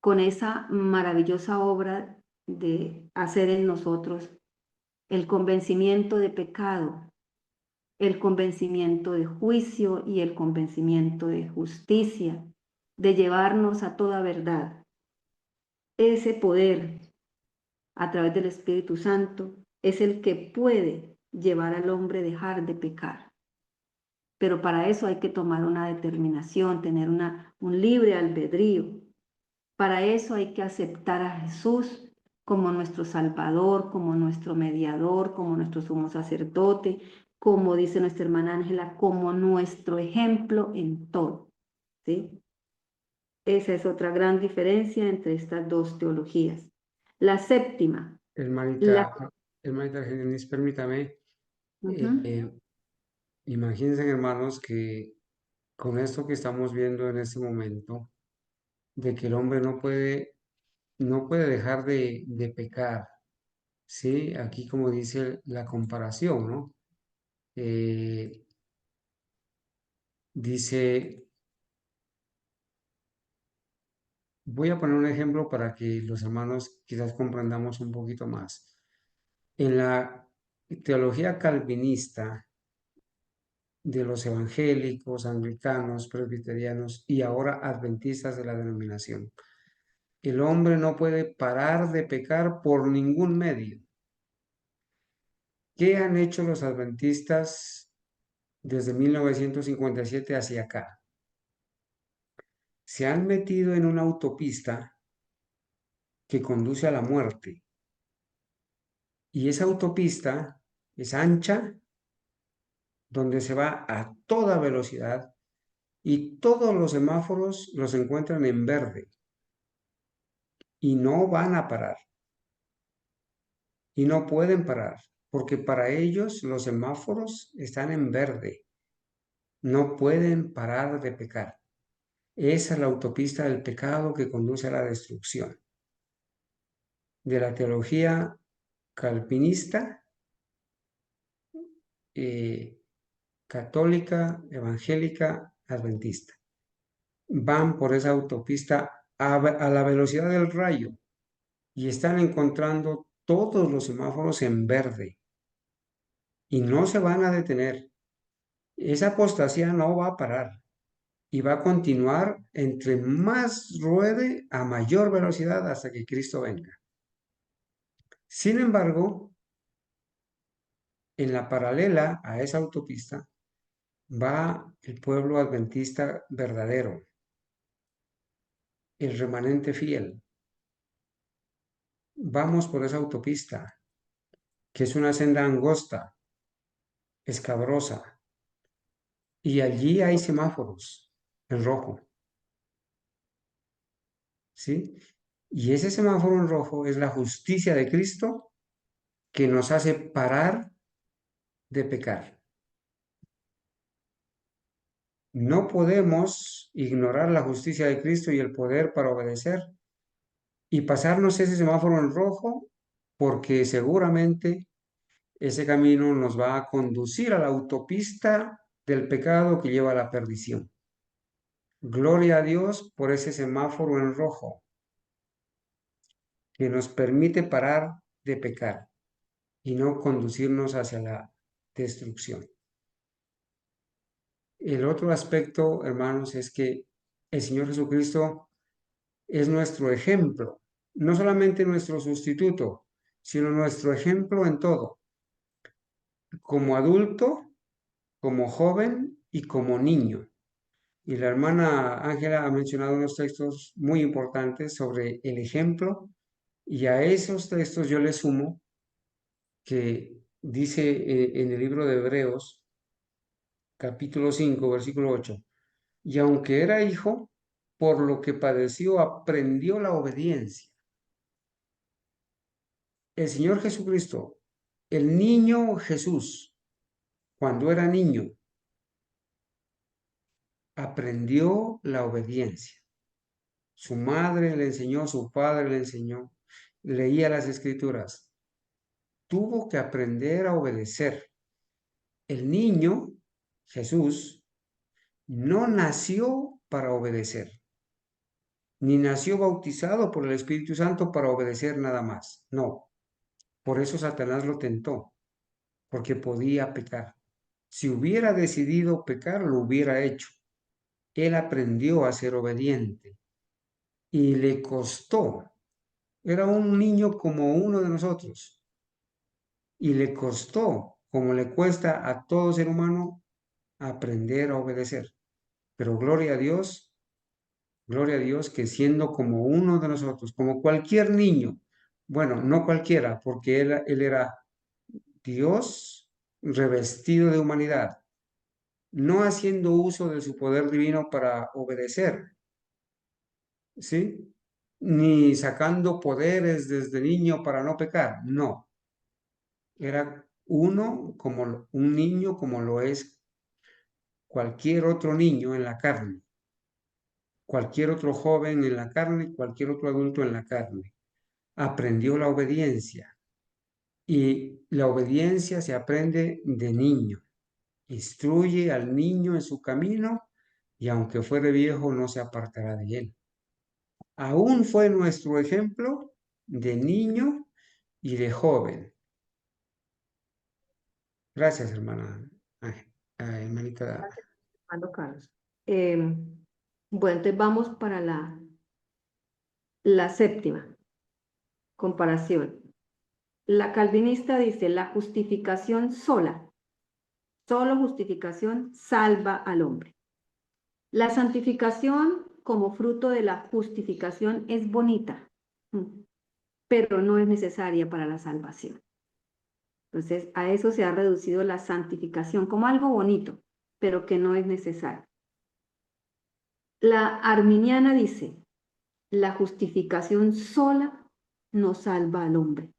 con esa maravillosa obra de hacer en nosotros el convencimiento de pecado, el convencimiento de juicio y el convencimiento de justicia, de llevarnos a toda verdad. Ese poder a través del Espíritu Santo es el que puede llevar al hombre a dejar de pecar. Pero para eso hay que tomar una determinación, tener un libre albedrío. Para eso hay que aceptar a Jesús como nuestro Salvador, como nuestro mediador, como nuestro sumo sacerdote, como dice nuestra hermana Ángela, como nuestro ejemplo en todo. ¿Sí? Esa es otra gran diferencia entre estas dos teologías. La séptima. Hermanita Génesis, permítame. Imagínense, hermanos, que con esto que estamos viendo en este momento, de que el hombre no puede dejar de pecar, ¿sí? Aquí como dice la comparación, ¿no? Dice, voy a poner un ejemplo para que los hermanos quizás comprendamos un poquito más. En la teología calvinista de los evangélicos, anglicanos, presbiterianos y ahora adventistas de la denominación, el hombre no puede parar de pecar por ningún medio. ¿Qué han hecho los adventistas desde 1957 hacia acá? Se han metido en una autopista que conduce a la muerte. Y esa autopista es ancha, donde se va a toda velocidad y todos los semáforos los encuentran en verde y no van a parar y no pueden parar porque para ellos los semáforos están en verde. No pueden parar de pecar. Esa es la autopista del pecado que conduce a la destrucción. De la teología calvinista, católica, evangélica, adventista. Van por esa autopista a la velocidad del rayo y están encontrando todos los semáforos en verde y no se van a detener. Esa apostasía no va a parar y va a continuar entre más ruede a mayor velocidad hasta que Cristo venga. Sin embargo, en la paralela a esa autopista va el pueblo adventista verdadero, el remanente fiel. Vamos por esa autopista, que es una senda angosta, escabrosa, y allí hay semáforos en rojo, ¿sí? Y ese semáforo en rojo es la justicia de Cristo que nos hace parar de pecar. No podemos ignorar la justicia de Cristo y el poder para obedecer y pasarnos ese semáforo en rojo porque seguramente ese camino nos va a conducir a la autopista del pecado que lleva a la perdición. Gloria a Dios por ese semáforo en rojo que nos permite parar de pecar y no conducirnos hacia la destrucción. El otro aspecto, hermanos, es que el Señor Jesucristo es nuestro ejemplo, no solamente nuestro sustituto, sino nuestro ejemplo en todo, como adulto, como joven y como niño. Y la hermana Ángela ha mencionado unos textos muy importantes sobre el ejemplo, y a esos textos yo le sumo que dice en el libro de Hebreos, capítulo 5, versículo 8, y aunque era hijo, por lo que padeció, aprendió la obediencia. El Señor Jesucristo, el niño Jesús, cuando era niño, aprendió la obediencia. Su madre le enseñó, su padre le enseñó, leía las escrituras. Tuvo que aprender a obedecer. El niño, Jesús, no nació para obedecer, ni nació bautizado por el Espíritu Santo para obedecer nada más. No, por eso Satanás lo tentó, porque podía pecar. Si hubiera decidido pecar, lo hubiera hecho. Él aprendió a ser obediente y le costó. Era un niño como uno de nosotros. y le costó, como le cuesta a todo ser humano, aprender a obedecer. Pero gloria a Dios que siendo como uno de nosotros, como cualquier niño, bueno, no cualquiera, porque él era Dios revestido de humanidad, no haciendo uso de su poder divino para obedecer, ¿sí? Ni sacando poderes desde niño para no pecar, no. Era uno como un niño como lo es cualquier otro niño en la carne, cualquier otro joven en la carne, cualquier otro adulto en la carne. Aprendió la obediencia y la obediencia se aprende de niño. Instruye al niño en su camino y aunque fuere viejo no se apartará de él. Aún fue nuestro ejemplo de niño y de joven. Gracias, hermana. Hermanita. Hermano Carlos. Bueno, entonces vamos para la séptima comparación. La calvinista dice, la justificación sola, solo justificación salva al hombre. La santificación como fruto de la justificación es bonita, pero no es necesaria para la salvación. Entonces, a eso se ha reducido la santificación como algo bonito, pero que no es necesario. La arminiana dice, la justificación sola no salva al hombre.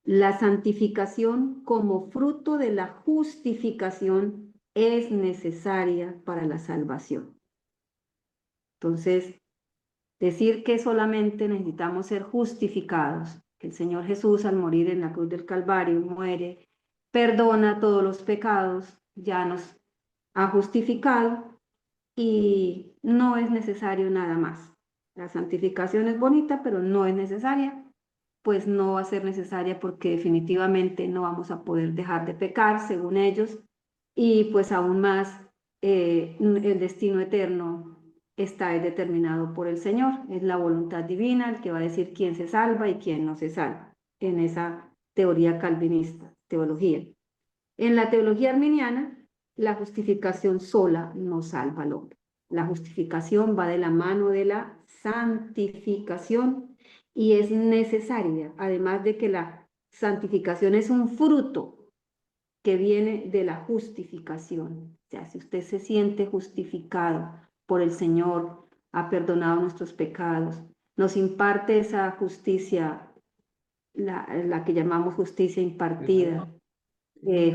La santificación como fruto de la justificación es necesaria para la salvación. Entonces, decir que solamente necesitamos ser justificados, que el Señor Jesús al morir en la cruz del Calvario muere, perdona todos los pecados, ya nos ha justificado y no es necesario nada más. La santificación es bonita, pero no es necesaria, pues no va a ser necesaria porque definitivamente no vamos a poder dejar de pecar según ellos y pues aún más el destino eterno está determinado por el Señor, es la voluntad divina el que va a decir quién se salva y quién no se salva en esa teoría calvinista, teología. En la teología arminiana, la justificación sola no salva al hombre. La justificación va de la mano de la santificación y es necesaria, además de que la santificación es un fruto que viene de la justificación. O sea, si usted se siente justificado por el Señor, ha perdonado nuestros pecados, nos imparte esa justicia, la que llamamos justicia impartida,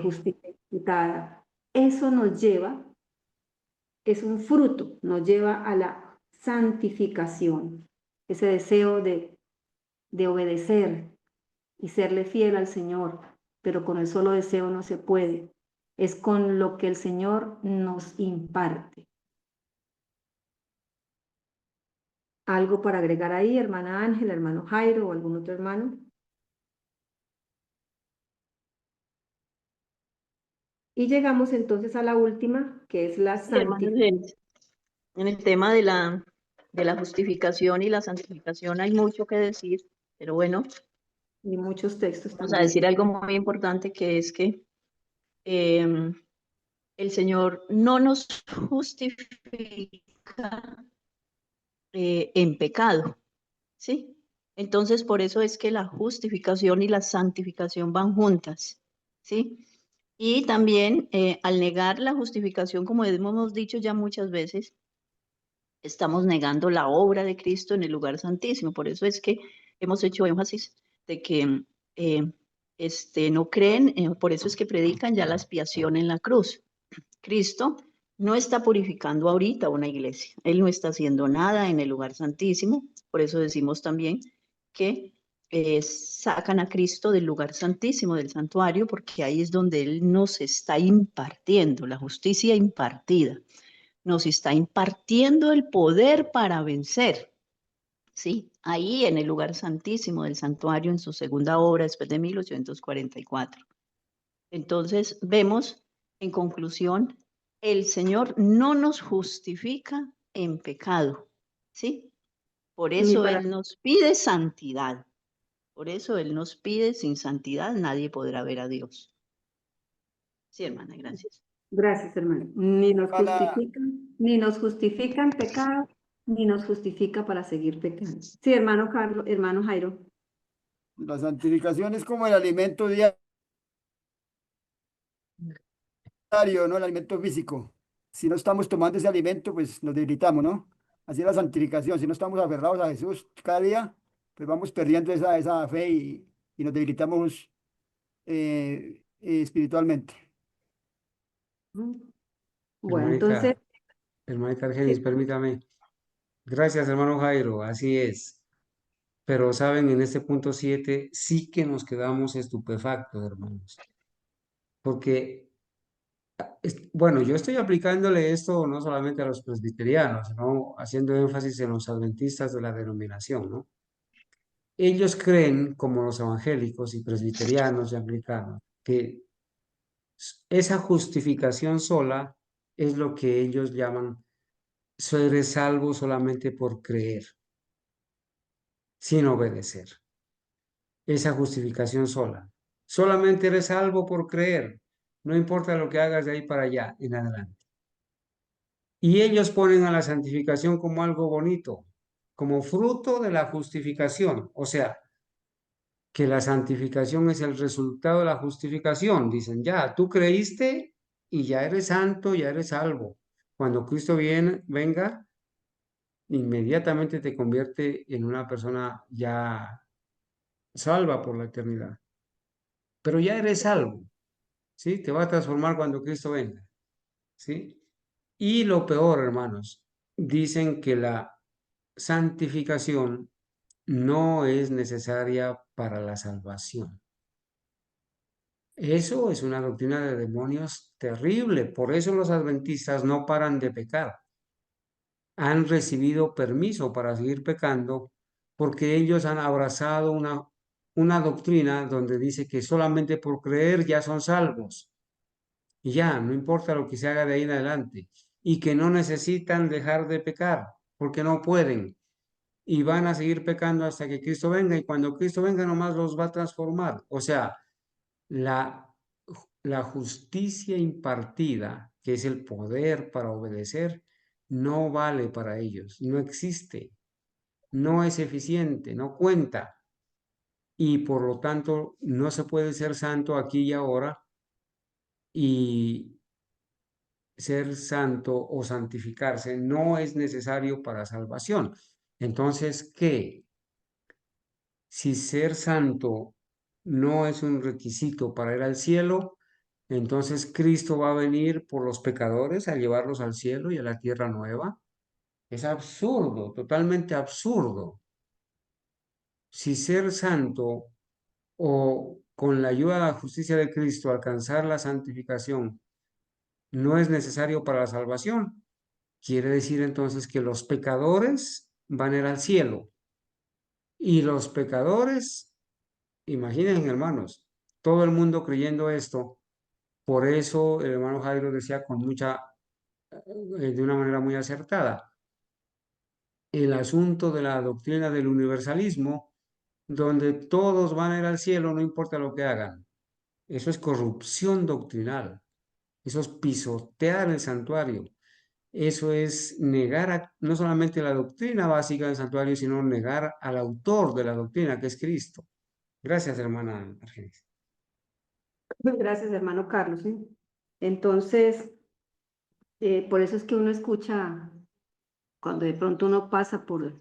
justicia imputada. Eso nos lleva, es un fruto, nos lleva a la santificación, ese deseo de obedecer y serle fiel al Señor, pero con el solo deseo no se puede. Es con lo que el Señor nos imparte. ¿Algo para agregar ahí, hermana Ángela, hermano Jairo o algún otro hermano? Y llegamos entonces a la última, que es la Sí, hermano, santificación. en el tema de la justificación y la santificación hay mucho que decir, pero bueno, Y muchos textos vamos a también. decir algo muy importante que es que el Señor no nos justifica en pecado, ¿sí? Entonces, por eso es que la justificación y la santificación van juntas, ¿sí? Y también al negar la justificación, como hemos dicho ya muchas veces, estamos negando la obra de Cristo en el lugar santísimo. Por eso es que hemos hecho énfasis de que no creen, por eso es que predican ya la expiación en la cruz. Cristo no está purificando ahorita una iglesia. Él no está haciendo nada en el lugar santísimo. Por eso decimos también que sacan a Cristo del lugar santísimo, del santuario, porque ahí es donde Él nos está impartiendo, la justicia impartida. Nos está impartiendo el poder para vencer. Sí, ahí en el lugar santísimo del santuario, en su segunda obra, después de 1844. Entonces, vemos, en conclusión, el Señor no nos justifica en pecado, ¿sí? Por Ni eso para Él nos pide santidad, Por eso Él nos pide, sin santidad nadie podrá ver a Dios. Sí, hermana, gracias. Gracias, hermano. Hermana, Ni nos justifican pecado, ni nos justifica para seguir pecando. Sí, hermano Carlos, hermano Jairo. la santificación es como el alimento diario, ¿no? El alimento físico. Si no estamos tomando ese alimento, pues nos debilitamos, ¿no? Así es la santificación. Si no estamos aferrados a Jesús cada día, pues vamos perdiendo esa fe y nos debilitamos espiritualmente. Bueno, entonces, Hermanita Argenis, sí. permítame. Gracias, hermano Jairo, así es. Pero saben, en este punto 7 sí que nos quedamos estupefactos, hermanos. Porque, bueno, yo estoy aplicándole esto no solamente a los presbiterianos, sino haciendo énfasis en los adventistas de la denominación, ¿no? Ellos creen, como los evangélicos y presbiterianos y anglicanos, que esa justificación sola es lo que ellos llaman ser salvo solamente por creer, sin obedecer. Esa justificación sola. Solamente eres salvo por creer. No importa lo que hagas de ahí para allá en adelante. Y ellos ponen a la santificación como algo bonito, como fruto de la justificación. O sea, que la santificación es el resultado de la justificación. Dicen, ya, tú creíste y ya eres santo, ya eres salvo. Cuando Cristo venga, inmediatamente te convierte en una persona ya salva por la eternidad. Pero ya eres salvo, ¿sí? Te va a transformar cuando Cristo venga, ¿sí? Y lo peor, hermanos, dicen que la santificación no es necesaria para la salvación. Eso es una doctrina de demonios terrible. Por eso los adventistas no paran de pecar. Han recibido permiso para seguir pecando porque ellos han abrazado una doctrina donde dice que solamente por creer ya son salvos. Y ya, no importa lo que se haga de ahí en adelante. Y que no necesitan dejar de pecar porque no pueden. Y van a seguir pecando hasta que Cristo venga. Y cuando Cristo venga nomás los va a transformar. O sea, la, la justicia impartida, que es el poder para obedecer, no vale para ellos, no existe, no es eficiente, no cuenta. Y por lo tanto, no se puede ser santo aquí y ahora y ser santo o santificarse no es necesario para salvación. Entonces, ¿qué? Si ser santo no es un requisito para ir al cielo, entonces Cristo va a venir por los pecadores a llevarlos al cielo y a la tierra nueva. Es absurdo, totalmente absurdo. Si ser santo o con la ayuda de la justicia de Cristo alcanzar la santificación no es necesario para la salvación, quiere decir entonces que los pecadores van a ir al cielo y los pecadores, imaginen hermanos, todo el mundo creyendo esto. Por eso el hermano Jairo decía de una manera muy acertada, el asunto de la doctrina del universalismo, donde todos van a ir al cielo, no importa lo que hagan. Eso es corrupción doctrinal, eso es pisotear el santuario, eso es negar no solamente la doctrina básica del santuario, sino negar al autor de la doctrina, que es Cristo. Gracias, hermana Argenis. Gracias, hermano Carlos. ¿Sí? Entonces, por eso es que uno escucha, cuando de pronto uno pasa por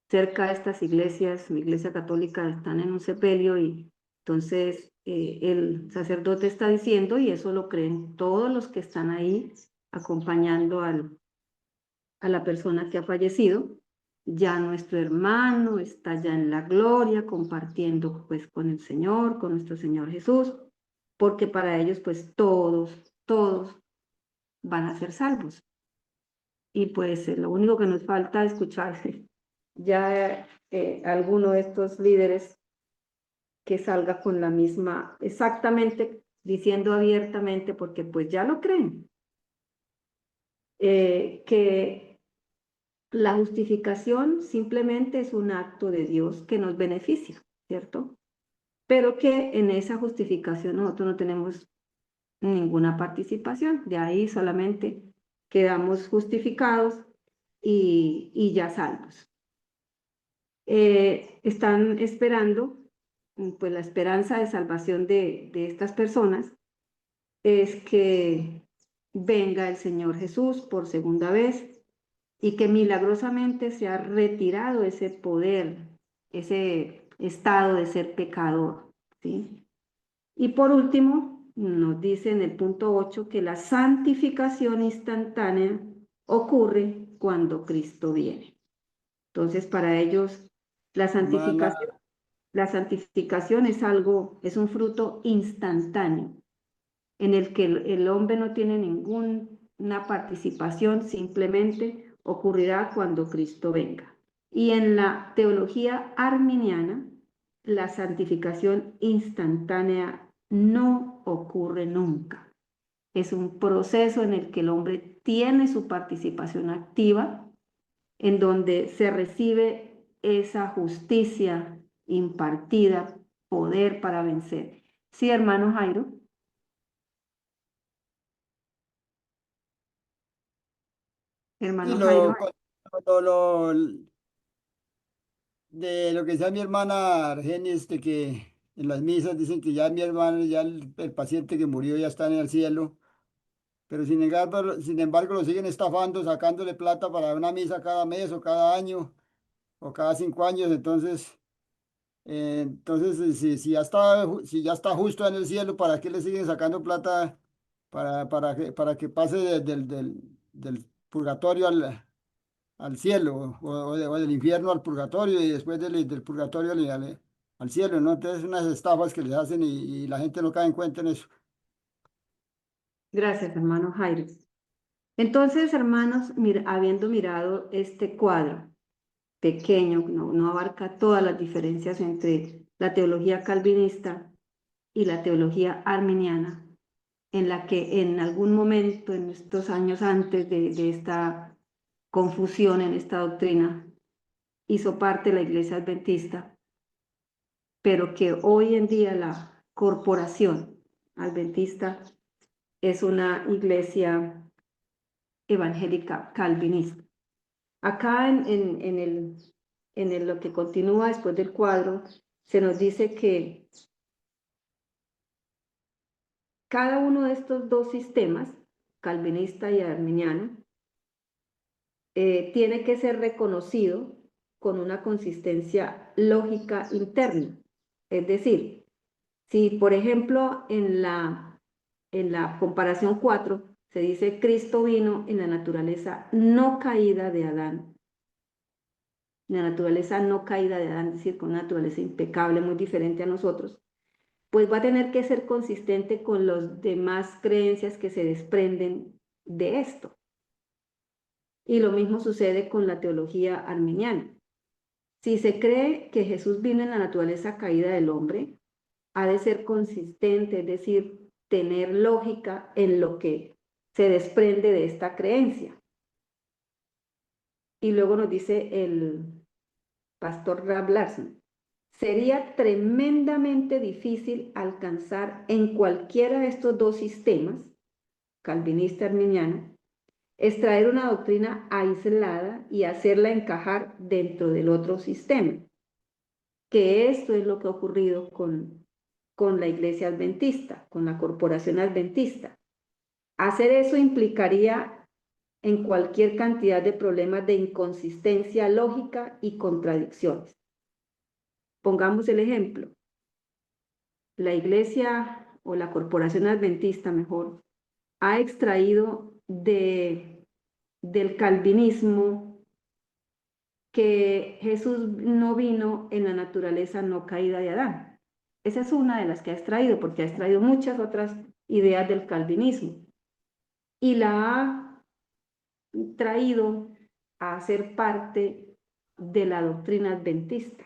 cerca de estas iglesias, mi iglesia católica, están en un sepelio y entonces el sacerdote está diciendo, y eso lo creen todos los que están ahí acompañando a la persona que ha fallecido, ya nuestro hermano está ya en la gloria, compartiendo pues con el Señor, con nuestro Señor Jesús, porque para ellos pues todos van a ser salvos. Y pues lo único que nos falta es escuchar ya alguno de estos líderes que salga con la misma, exactamente, diciendo abiertamente, porque pues ya lo creen, que la justificación simplemente es un acto de Dios que nos beneficia. ¿cierto? Pero que en esa justificación nosotros no tenemos ninguna participación, de ahí solamente quedamos justificados y ya salvos. Están esperando, pues la esperanza de salvación de estas personas es que venga el Señor Jesús por segunda vez y que milagrosamente se ha retirado ese poder, ese estado de ser pecador, ¿sí? Y por último, nos dice en el punto 8 que la santificación instantánea ocurre cuando Cristo viene. Entonces, para ellos, la Hermana, santificación es algo, es un fruto instantáneo, en el que el hombre no tiene ninguna participación, simplemente ocurrirá cuando Cristo venga. Y en la teología arminiana, la santificación instantánea no ocurre nunca. Es un proceso en el que el hombre tiene su participación activa, en donde se recibe esa justicia impartida, poder para vencer. Sí, hermano Jairo. y Hermano Jairo. lo- de lo que decía mi hermana Argenis, de que en las misas dicen que ya mi hermano, ya el paciente que murió ya está en el cielo, pero sin embargo lo siguen estafando, sacándole plata para una misa cada mes o cada año o cada 5 años. Entonces, si ya está justo en el cielo, ¿para qué le siguen sacando plata para que pase del purgatorio al cielo o del infierno al purgatorio y después del purgatorio al cielo, ¿no? Entonces, unas estafas que les hacen y la gente no cae en cuenta en eso. Gracias, hermano Jairo. Entonces, hermanos, habiendo mirado este cuadro pequeño, no abarca todas las diferencias entre la teología calvinista y la teología arminiana, en la que en algún momento, en estos años antes de esta confusión en esta doctrina, hizo parte la Iglesia Adventista, pero que hoy en día la corporación adventista es una iglesia evangélica calvinista. Acá lo que continúa después del cuadro, se nos dice que cada uno de estos dos sistemas, calvinista y arminiano, tiene que ser reconocido con una consistencia lógica interna. Es decir, si por ejemplo en la comparación 4 se dice Cristo vino en la naturaleza no caída de Adán, la naturaleza no caída de Adán, es decir, con una naturaleza impecable, muy diferente a nosotros, pues va a tener que ser consistente con las demás creencias que se desprenden de esto. Y lo mismo sucede con la teología arminiana. Si se cree que Jesús vino en la naturaleza caída del hombre, ha de ser consistente, es decir, tener lógica en lo que se desprende de esta creencia. Y luego nos dice el pastor Rab Larson, sería tremendamente difícil alcanzar en cualquiera de estos dos sistemas, calvinista arminiano, extraer una doctrina aislada y hacerla encajar dentro del otro sistema, que esto es lo que ha ocurrido con la iglesia adventista, con la corporación adventista. Hacer eso implicaría en cualquier cantidad de problemas de inconsistencia lógica y contradicciones. Pongamos el ejemplo. La iglesia o la corporación adventista, mejor, ha extraído del calvinismo que Jesús no vino en la naturaleza no caída de Adán. Esa es una de las que ha extraído, porque ha extraído muchas otras ideas del calvinismo y la ha traído a ser parte de la doctrina adventista.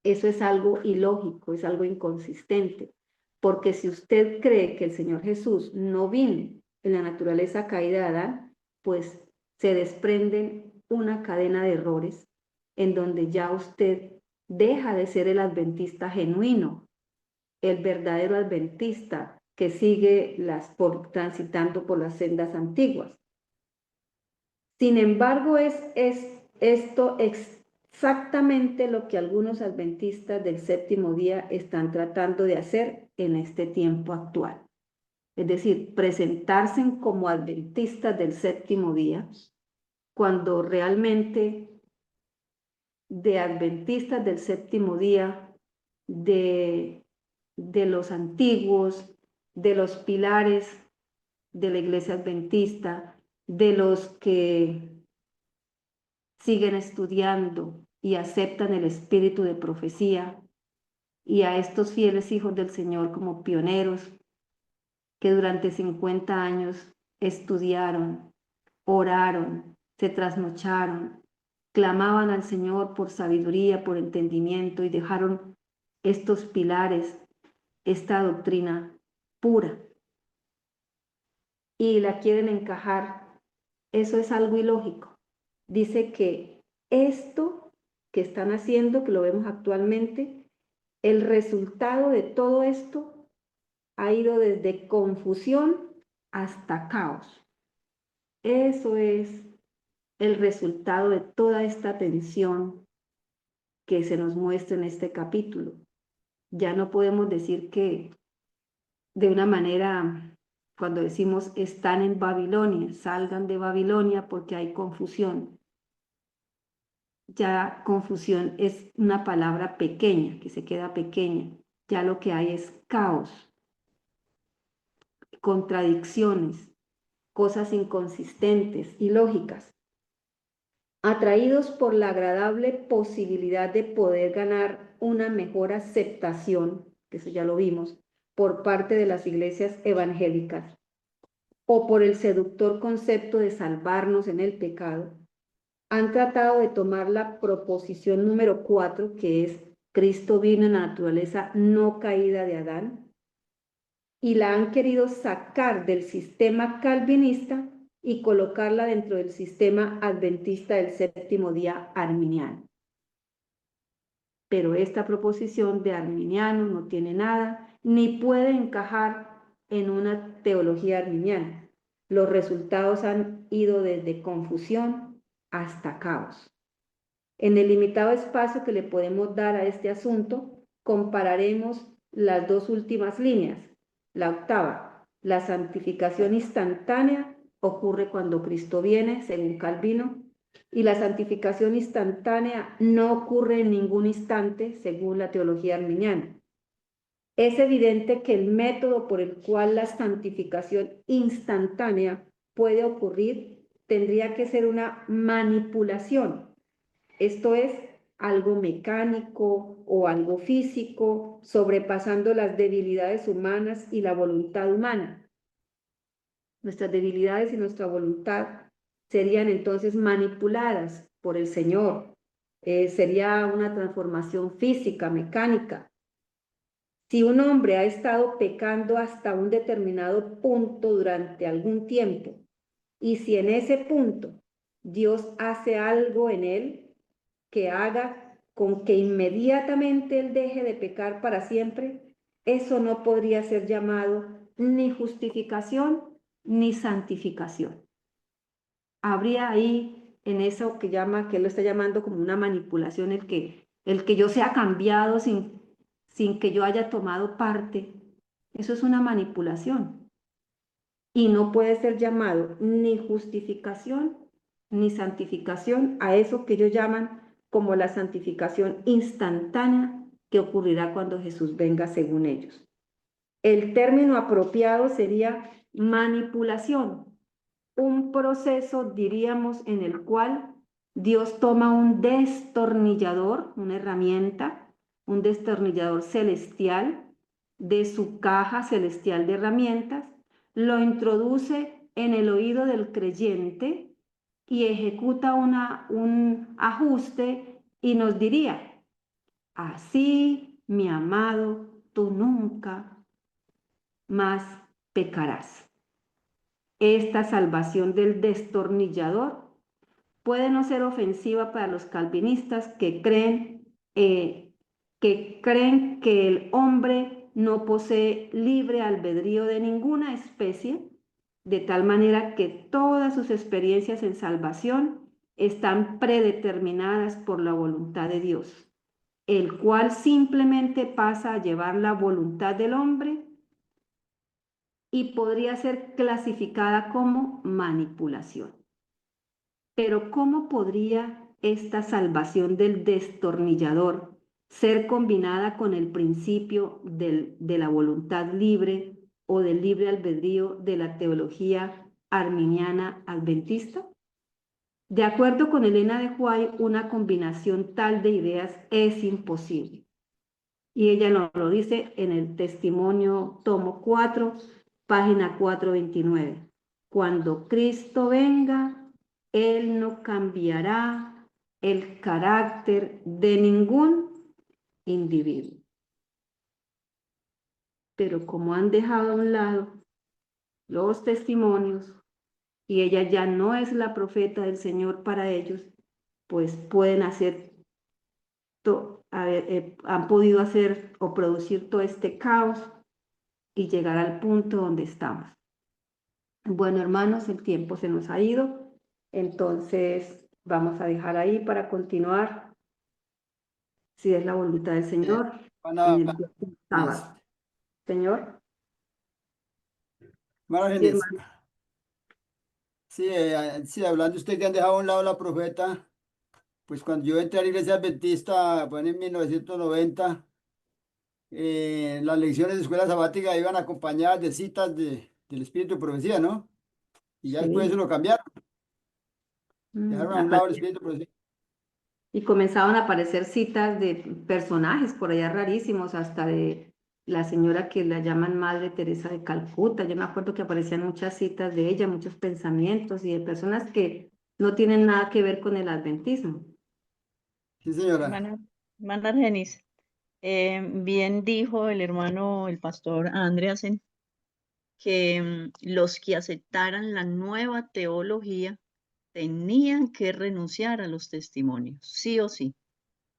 Eso es algo ilógico, es algo inconsistente, porque si usted cree que el Señor Jesús no vino en la naturaleza caída de Adán, pues se desprende una cadena de errores en donde ya usted deja de ser el adventista genuino, el verdadero adventista que sigue transitando por las sendas antiguas. Sin embargo, es esto exactamente lo que algunos adventistas del séptimo día están tratando de hacer en este tiempo actual. Es decir, presentarse como adventistas del séptimo día, cuando realmente de adventistas del séptimo día, de los antiguos, de los pilares de la iglesia adventista, de los que siguen estudiando y aceptan el espíritu de profecía, y a estos fieles hijos del Señor como pioneros que durante 50 años estudiaron, oraron, se trasnocharon, clamaban al Señor por sabiduría, por entendimiento, y dejaron estos pilares, esta doctrina pura, y la quieren encajar. Eso es algo ilógico. Dice que esto que están haciendo, que lo vemos actualmente, el resultado de todo esto ha ido desde confusión hasta caos. Eso es el resultado de toda esta tensión que se nos muestra en este capítulo. Ya no podemos decir que de una manera, cuando decimos están en Babilonia, salgan de Babilonia porque hay confusión. Ya confusión es una palabra pequeña, que se queda pequeña. Ya lo que hay es caos, contradicciones, cosas inconsistentes, ilógicas, atraídos por la agradable posibilidad de poder ganar una mejor aceptación, que eso ya lo vimos, por parte de las iglesias evangélicas, o por el seductor concepto de salvarnos en el pecado, han tratado de tomar la proposición número 4, que es Cristo vino en la naturaleza no caída de Adán, y la han querido sacar del sistema calvinista y colocarla dentro del sistema adventista del séptimo día arminiano. Pero esta proposición de arminiano no tiene nada, ni puede encajar en una teología arminiana. Los resultados han ido desde confusión hasta caos. En el limitado espacio que le podemos dar a este asunto, compararemos las dos últimas líneas. La octava, la santificación instantánea ocurre cuando Cristo viene, según Calvino, y la santificación instantánea no ocurre en ningún instante, según la teología arminiana. Es evidente que el método por el cual la santificación instantánea puede ocurrir tendría que ser una manipulación. Esto es algo mecánico o algo físico, sobrepasando las debilidades humanas y la voluntad humana. Nuestras debilidades y nuestra voluntad serían entonces manipuladas por el Señor. Sería una transformación física, mecánica. Si un hombre ha estado pecando hasta un determinado punto durante algún tiempo, y si en ese punto Dios hace algo en él que haga con que inmediatamente él deje de pecar para siempre, eso no podría ser llamado ni justificación ni santificación. Habría ahí en eso que él lo está llamando como una manipulación, el que yo sea cambiado sin que yo haya tomado parte. Eso es una manipulación. Y no puede ser llamado ni justificación ni santificación a eso que ellos llaman como la santificación instantánea que ocurrirá cuando Jesús venga según ellos. El término apropiado sería manipulación, un proceso, diríamos, en el cual Dios toma un destornillador, una herramienta, un destornillador celestial de su caja celestial de herramientas, lo introduce en el oído del creyente y ejecuta un ajuste y nos diría: así, mi amado, tú nunca más pecarás. Esta salvación del destornillador puede no ser ofensiva para los calvinistas que creen que creen que el hombre no posee libre albedrío de ninguna especie, de tal manera que todas sus experiencias en salvación están predeterminadas por la voluntad de Dios, el cual simplemente pasa a llevar la voluntad del hombre y podría ser clasificada como manipulación. Pero ¿cómo podría esta salvación del destornillador ser combinada con el principio de la voluntad libre o del libre albedrío de la teología arminiana adventista? De acuerdo con Elena de White, una combinación tal de ideas es imposible. Y ella nos lo dice en el testimonio tomo 4, página 429. Cuando Cristo venga, Él no cambiará el carácter de ningún individuo. Pero como han dejado a un lado los testimonios y ella ya no es la profeta del Señor para ellos, pues pueden hacer, han podido hacer o producir todo este caos y llegar al punto donde estamos. Bueno, hermanos, el tiempo se nos ha ido, entonces vamos a dejar ahí para continuar, si es la voluntad del Señor, en el próximo sábado. Señor. Hermano Sí, Genis, hermano. sí, hablando usted que han dejado a un lado la profeta, pues cuando yo entré a la iglesia adventista, pues en 1990, las lecciones de escuela sabática iban acompañadas de citas del Espíritu de Profecía, ¿no? Y ya después Sí. eso lo cambiaron, dejaron a un lado el Espíritu de Profecía. Y comenzaban a aparecer citas de personajes por allá rarísimos, hasta de la señora que la llaman Madre Teresa de Calcuta. Yo me acuerdo que aparecían muchas citas de ella, muchos pensamientos y de personas que no tienen nada que ver con el adventismo. Sí, señora. Hermana Argenis, bien dijo el hermano, el pastor Andreasen, que los que aceptaran la nueva teología tenían que renunciar a los testimonios, sí o sí.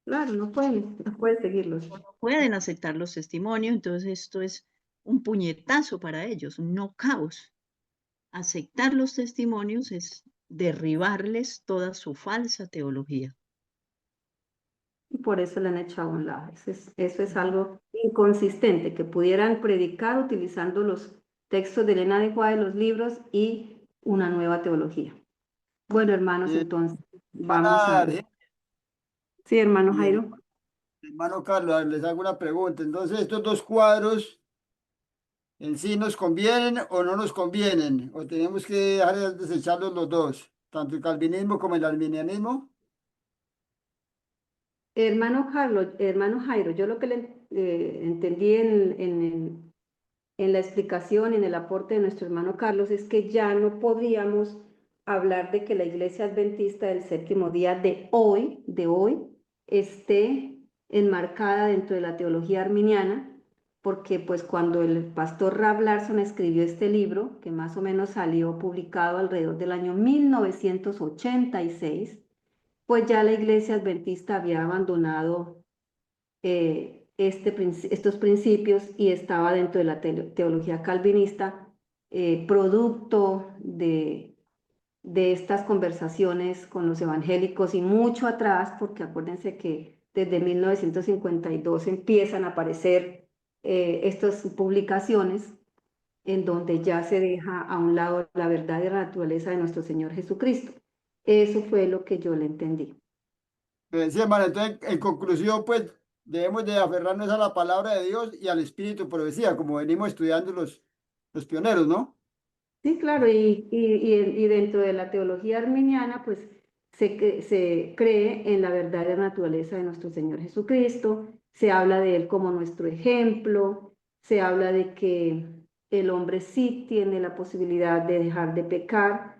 Claro, no pueden seguirlos. No pueden aceptar los testimonios, entonces esto es un puñetazo para ellos, no caos. Aceptar los testimonios es derribarles toda su falsa teología. Y por eso le han echado a un lado. Eso es algo inconsistente, que pudieran predicar utilizando los textos de Elena de White, los libros y una nueva teología. Bueno, hermanos, entonces vamos Hermana a... Argenis Sí, hermano y Jairo. hermano Carlos, les hago una pregunta. Entonces, estos dos cuadros en sí nos convienen o no nos convienen, o tenemos que dejar de desecharlos los dos, tanto el calvinismo como el arminianismo. Hermano Carlos, hermano Jairo, yo lo que le entendí en la explicación y en el aporte de nuestro hermano Carlos es que ya no podríamos hablar de que la iglesia adventista del séptimo día de hoy, esté enmarcada dentro de la teología arminiana, porque pues cuando el pastor Rab Larson escribió este libro, que más o menos salió publicado alrededor del año 1986, pues ya la iglesia adventista había abandonado estos principios y estaba dentro de la teología calvinista, producto de estas conversaciones con los evangélicos y mucho atrás, porque acuérdense que desde 1952 empiezan a aparecer estas publicaciones en donde ya se deja a un lado la verdadera naturaleza de nuestro Señor Jesucristo. Eso fue lo que yo le entendí. Sí, hermano, entonces, en conclusión, pues debemos de aferrarnos a la palabra de Dios y al Espíritu de Profecía, como venimos estudiando los pioneros, ¿no? Sí, claro, y dentro de la teología arminiana, pues se cree en la verdadera naturaleza de nuestro Señor Jesucristo, se habla de Él como nuestro ejemplo, se habla de que el hombre sí tiene la posibilidad de dejar de pecar,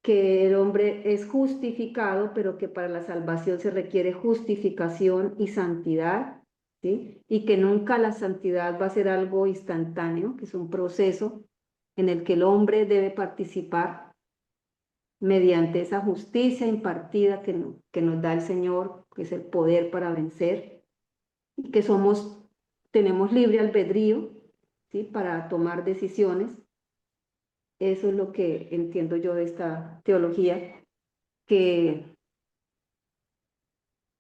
que el hombre es justificado, pero que para la salvación se requiere justificación y santidad, ¿sí? Y que nunca la santidad va a ser algo instantáneo, que es un proceso en el que el hombre debe participar mediante esa justicia impartida que nos da el Señor, que es el poder para vencer, y que tenemos libre albedrío, ¿sí? Para tomar decisiones. Eso es lo que entiendo yo de esta teología, que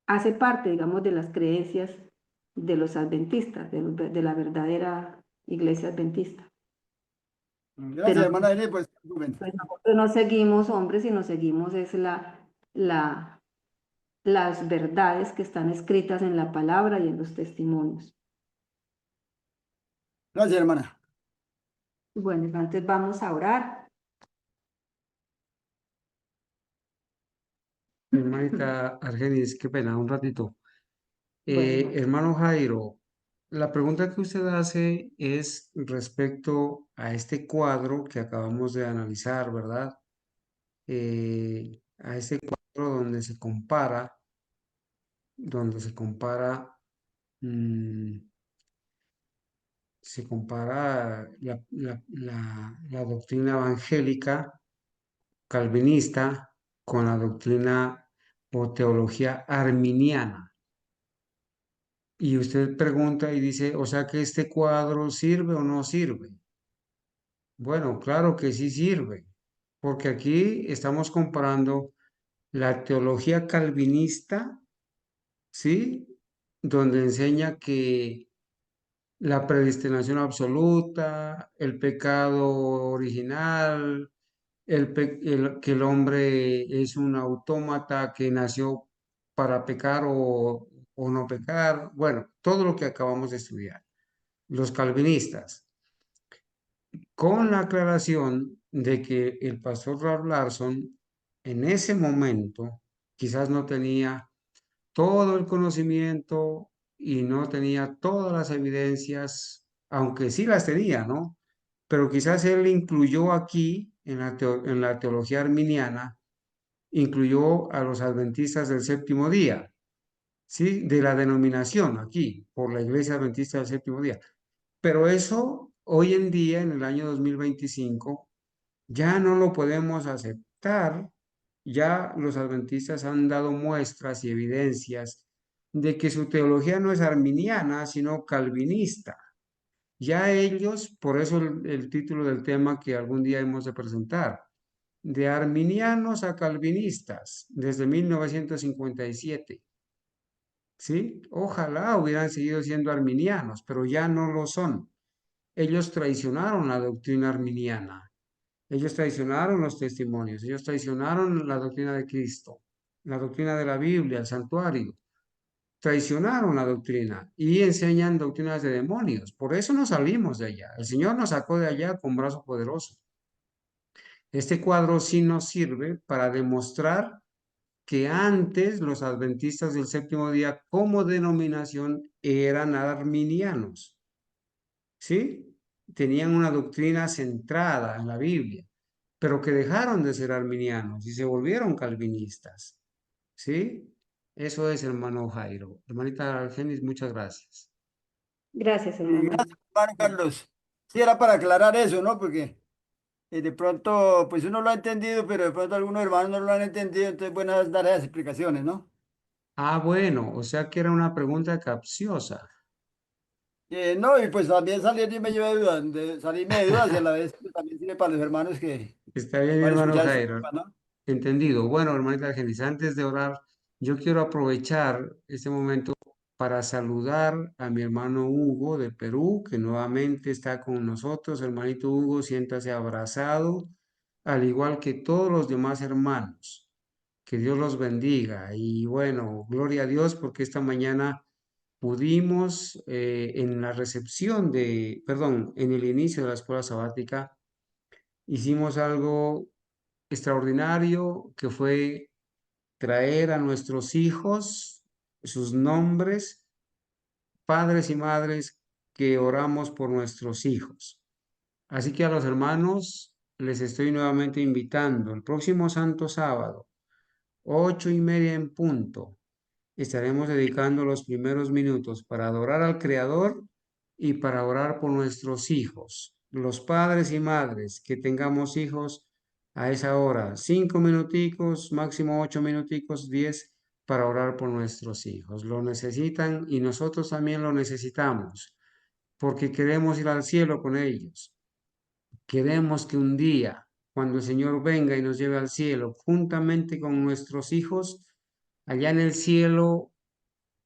hace parte, digamos, de las creencias de los adventistas, de la verdadera iglesia adventista. Gracias, Pero hermana Irene, pues, Rubén. pues, nosotros no seguimos hombres, sino seguimos es las verdades que están escritas en la palabra y en los testimonios. Gracias, hermana. Bueno, entonces vamos a orar. Hermanita Argenis, qué pena, un ratito. Bueno, Hermano Jairo, la pregunta que usted hace es respecto a este cuadro que acabamos de analizar, ¿verdad? A este cuadro mm, se compara la doctrina evangélica calvinista con la doctrina o teología arminiana. Y usted pregunta y dice, o sea que este cuadro sirve o no sirve. Bueno, claro que sí sirve, porque aquí estamos comparando la teología calvinista, ¿sí? Donde enseña que la predestinación absoluta, el pecado original, que el hombre es un autómata que nació para pecar o no pecar, bueno, todo lo que acabamos de estudiar, los calvinistas, con la aclaración de que el pastor Ralph Larson en ese momento quizás no tenía todo el conocimiento y no tenía todas las evidencias, aunque sí las tenía, ¿no? Pero quizás él incluyó aquí, en la teología arminiana, incluyó a los adventistas del séptimo día, ¿sí? De la denominación aquí, por la Iglesia Adventista del séptimo día. Pero eso, hoy en día, en el año 2025, ya no lo podemos aceptar. Ya los adventistas han dado muestras y evidencias de que su teología no es arminiana, sino calvinista. Ya ellos, por eso el título del tema que algún día hemos de presentar, de arminianos a calvinistas, desde 1957. ¿Sí? Ojalá hubieran seguido siendo arminianos, pero ya no lo son. Ellos traicionaron la doctrina arminiana. Ellos traicionaron los testimonios, ellos traicionaron la doctrina de Cristo, la doctrina de la Biblia, el santuario. Traicionaron la doctrina y enseñan doctrinas de demonios. Por eso nos salimos de allá. El Señor nos sacó de allá con brazo poderoso. Este cuadro sí nos sirve para demostrar que antes los adventistas del séptimo día como denominación eran arminianos. ¿Sí? Tenían una doctrina centrada en la Biblia, pero que dejaron de ser arminianos y se volvieron calvinistas. ¿Sí? Eso es, hermano Jairo. Hermanita Argenis, muchas gracias. gracias, Y hermano. gracias, hermano Carlos. Sí, era para aclarar eso, ¿no? Porque de pronto, pues uno lo ha entendido, pero de pronto algunos hermanos no lo han entendido, entonces bueno dar esas explicaciones, ¿no? Ah, bueno, o sea que era una pregunta capciosa. No, y pues también salir y me lleva de dudas, salirme de dudas y a la vez pues, también sirve para los hermanos que Está bien, van a hermano escuchar este Jairo. tema, ¿no? Entendido. Bueno, hermanita Argenis, antes de orar, yo quiero aprovechar este momento para saludar a mi hermano Hugo de Perú, que nuevamente está con nosotros. Hermanito Hugo, siéntase abrazado, al igual que todos los demás hermanos. Que Dios los bendiga. Y bueno, gloria a Dios porque esta mañana pudimos en la recepción perdón, en el inicio de la escuela sabática, hicimos algo extraordinario que fue traer a nuestros hijos, sus nombres, padres y madres, que oramos por nuestros hijos. Así que a los hermanos les estoy nuevamente invitando el próximo Santo Sábado, 8:30 en punto. Estaremos dedicando los primeros minutos para adorar al Creador y para orar por nuestros hijos, los padres y madres que tengamos hijos a esa hora, 5 minuticos, máximo 8 minuticos, 10, para orar por nuestros hijos. Lo necesitan y nosotros también lo necesitamos, porque queremos ir al cielo con ellos. Queremos que un día, cuando el Señor venga y nos lleve al cielo, juntamente con nuestros hijos, allá en el cielo,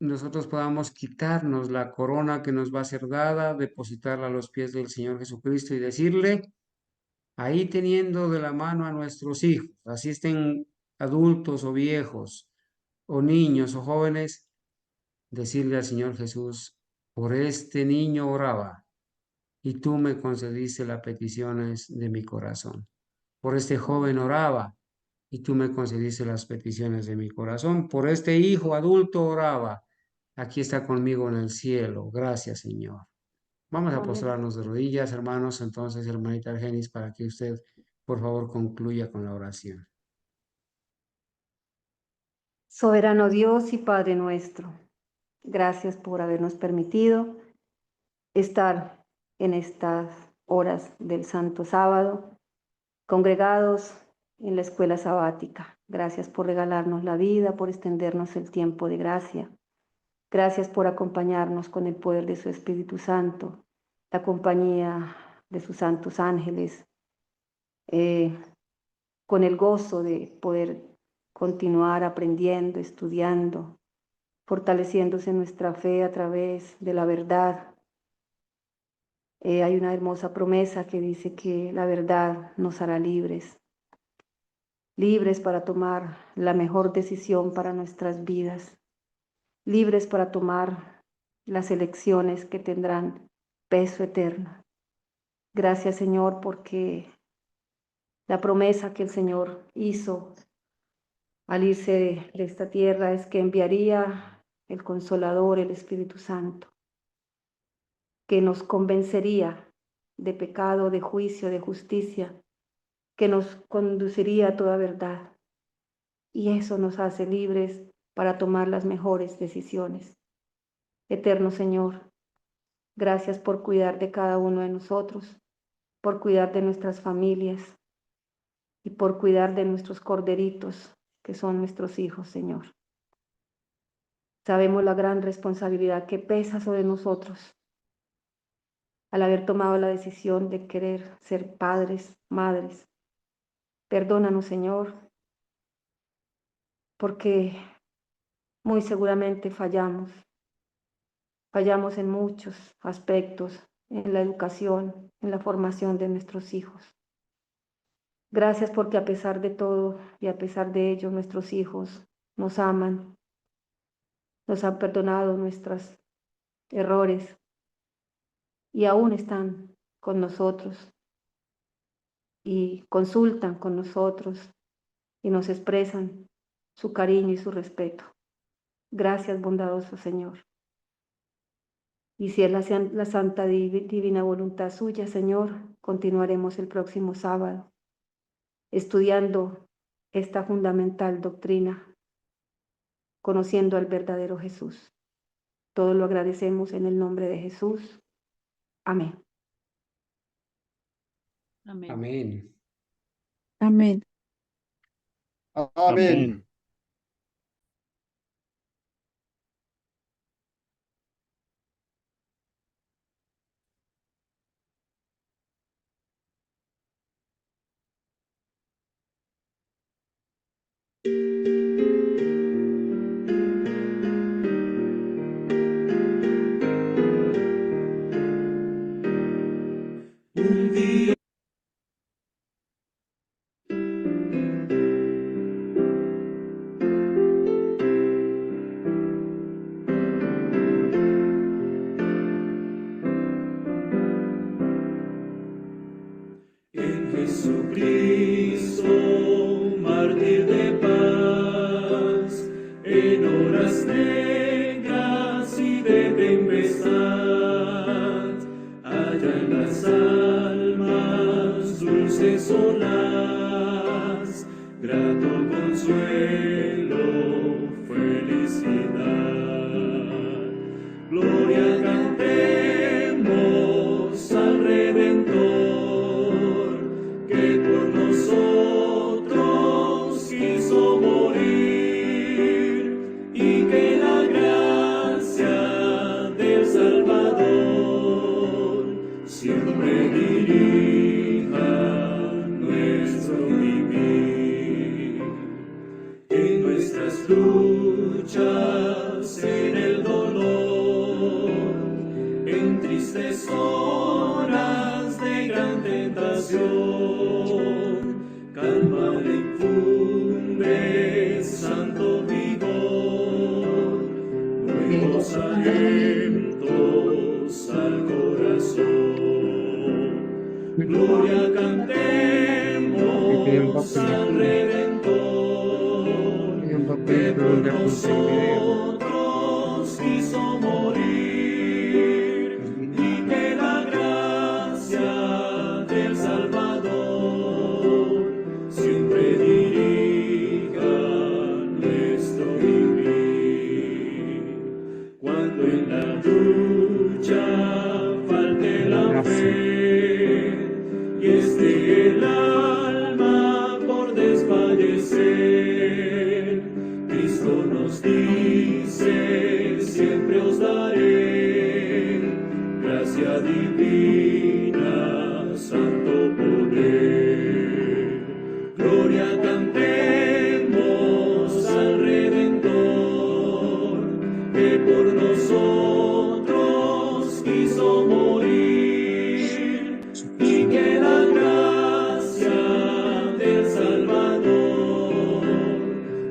nosotros podamos quitarnos la corona que nos va a ser dada, depositarla a los pies del Señor Jesucristo y decirle, ahí teniendo de la mano a nuestros hijos, así estén adultos o viejos, o niños o jóvenes, decirle al Señor Jesús, por este niño oraba y tú me concediste las peticiones de mi corazón. Por este joven oraba y tú me concediste las peticiones de mi corazón. Por este hijo adulto oraba. Aquí está conmigo en el cielo. Gracias, Señor. Vamos a Amén. postrarnos de rodillas, hermanos. Entonces, hermanita Argenis, para que usted, por favor, concluya con la oración. Soberano Dios y Padre nuestro, gracias por habernos permitido estar en estas horas del Santo Sábado, congregados en la escuela sabática. Gracias por regalarnos la vida, por extendernos el tiempo de gracia. Gracias por acompañarnos con el poder de su Espíritu Santo, la compañía de sus santos ángeles, con el gozo de poder continuar aprendiendo, estudiando, fortaleciéndose nuestra fe a través de la verdad. Hay una hermosa promesa que dice que la verdad nos hará libres, libres para tomar la mejor decisión para nuestras vidas, libres para tomar las elecciones que tendrán peso eterno. Gracias, Señor, porque la promesa que el Señor hizo al irse de esta tierra es que enviaría el Consolador, el Espíritu Santo, que nos convencería de pecado, de juicio, de justicia, que nos conduciría a toda verdad. Y eso nos hace libres para tomar las mejores decisiones. Eterno Señor, gracias por cuidar de cada uno de nosotros, por cuidar de nuestras familias y por cuidar de nuestros corderitos, que son nuestros hijos, Señor. Sabemos la gran responsabilidad que pesa sobre nosotros al haber tomado la decisión de querer ser padres, madres. Perdónanos, Señor, porque muy seguramente fallamos en muchos aspectos, en la educación, en la formación de nuestros hijos. Gracias porque a pesar de todo y a pesar de ello, nuestros hijos nos aman, nos han perdonado nuestros errores y aún están con nosotros y consultan con nosotros y nos expresan su cariño y su respeto. Gracias, bondadoso Señor. Y si es la santa divina voluntad suya, Señor, continuaremos el próximo sábado estudiando esta fundamental doctrina, conociendo al verdadero Jesús. Todo lo agradecemos en el nombre de Jesús. Amén. Amén. Amén. Amén. Amén. En Jesucristo, mártir de paz, en horas negras y de tempestad, halla en las almas dulces olas, grato consuelo, felicidad. Gloria cantemos al Redentor, que por nosotros quiso morir, en tristes horas de gran tentación, calma le infunde santo vigor, nuevos alientos al corazón. Gloria cantemos al Redentor, que por nosotros quiso morir, y que la gracia del Salvador siempre dirija nuestro vivir. Cuando en la lucha falte la fe y esté el alma por desfallecer, Cristo nos dice: siempre os daré gracia divina, santo poder. Gloria cantemos al Redentor, que por nosotros quiso morir, y que la gracia del Salvador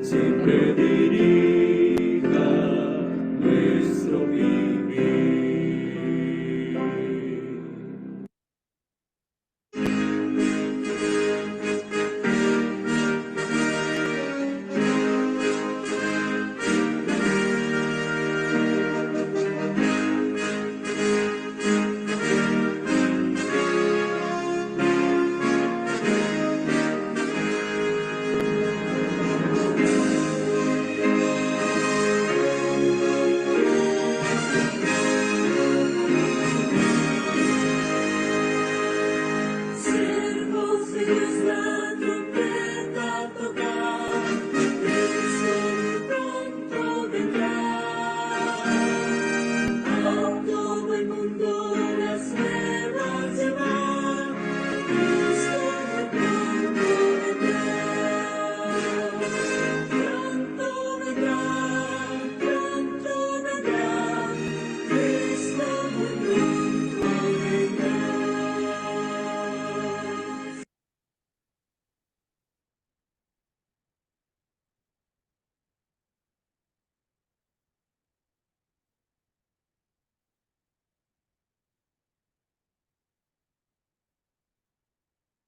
siempre dirija nuestro vivir. Siervos de Dios, la trompeta tocar, el Señor pronto vendrá. A todo el mundo las nuevas llevar, Cristo muy pronto vendrá. Pronto vendrá, Cristo muy pronto vendrá.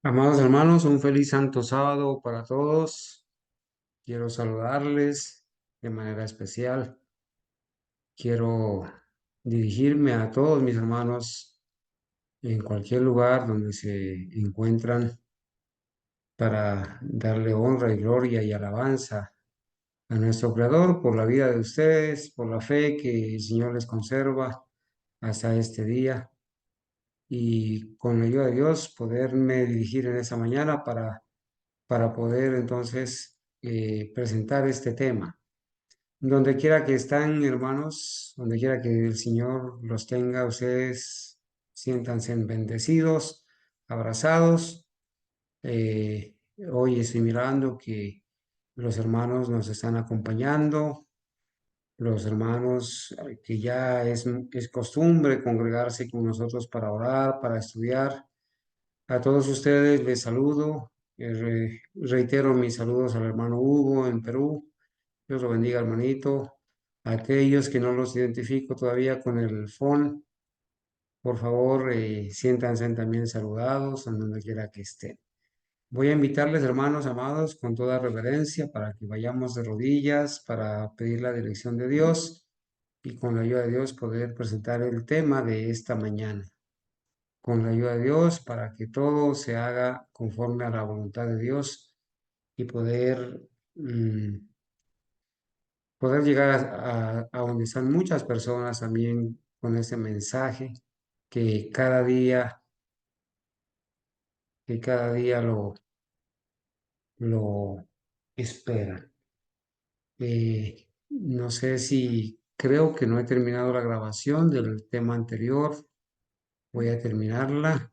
Amados hermanos, un feliz santo sábado para todos. Quiero saludarles de manera especial. Quiero dirigirme a todos mis hermanos en cualquier lugar donde se encuentran para darle honra y gloria y alabanza a nuestro Creador por la vida de ustedes, por la fe que el Señor les conserva hasta este día, y con la ayuda de Dios poderme dirigir en esa mañana para poder entonces presentar este tema. Donde quiera que están, hermanos, donde quiera que el Señor los tenga, ustedes siéntanse bendecidos, abrazados. Hoy estoy mirando que los hermanos nos están acompañando, los hermanos que ya es costumbre congregarse con nosotros para orar, para estudiar. A todos ustedes les saludo, reitero mis saludos al hermano Hugo en Perú. Dios lo bendiga, hermanito. A aquellos que no los identifico todavía con el phone, por favor, siéntanse también saludados en donde quiera que estén. Voy a invitarles, hermanos amados, con toda reverencia, para que vayamos de rodillas para pedir la dirección de Dios y con la ayuda de Dios poder presentar el tema de esta mañana. Con la ayuda de Dios para que todo se haga conforme a la voluntad de Dios y poder llegar a donde están muchas personas también con ese mensaje que cada día lo esperan. No sé si creo que no he terminado la grabación del tema anterior. Voy a terminarla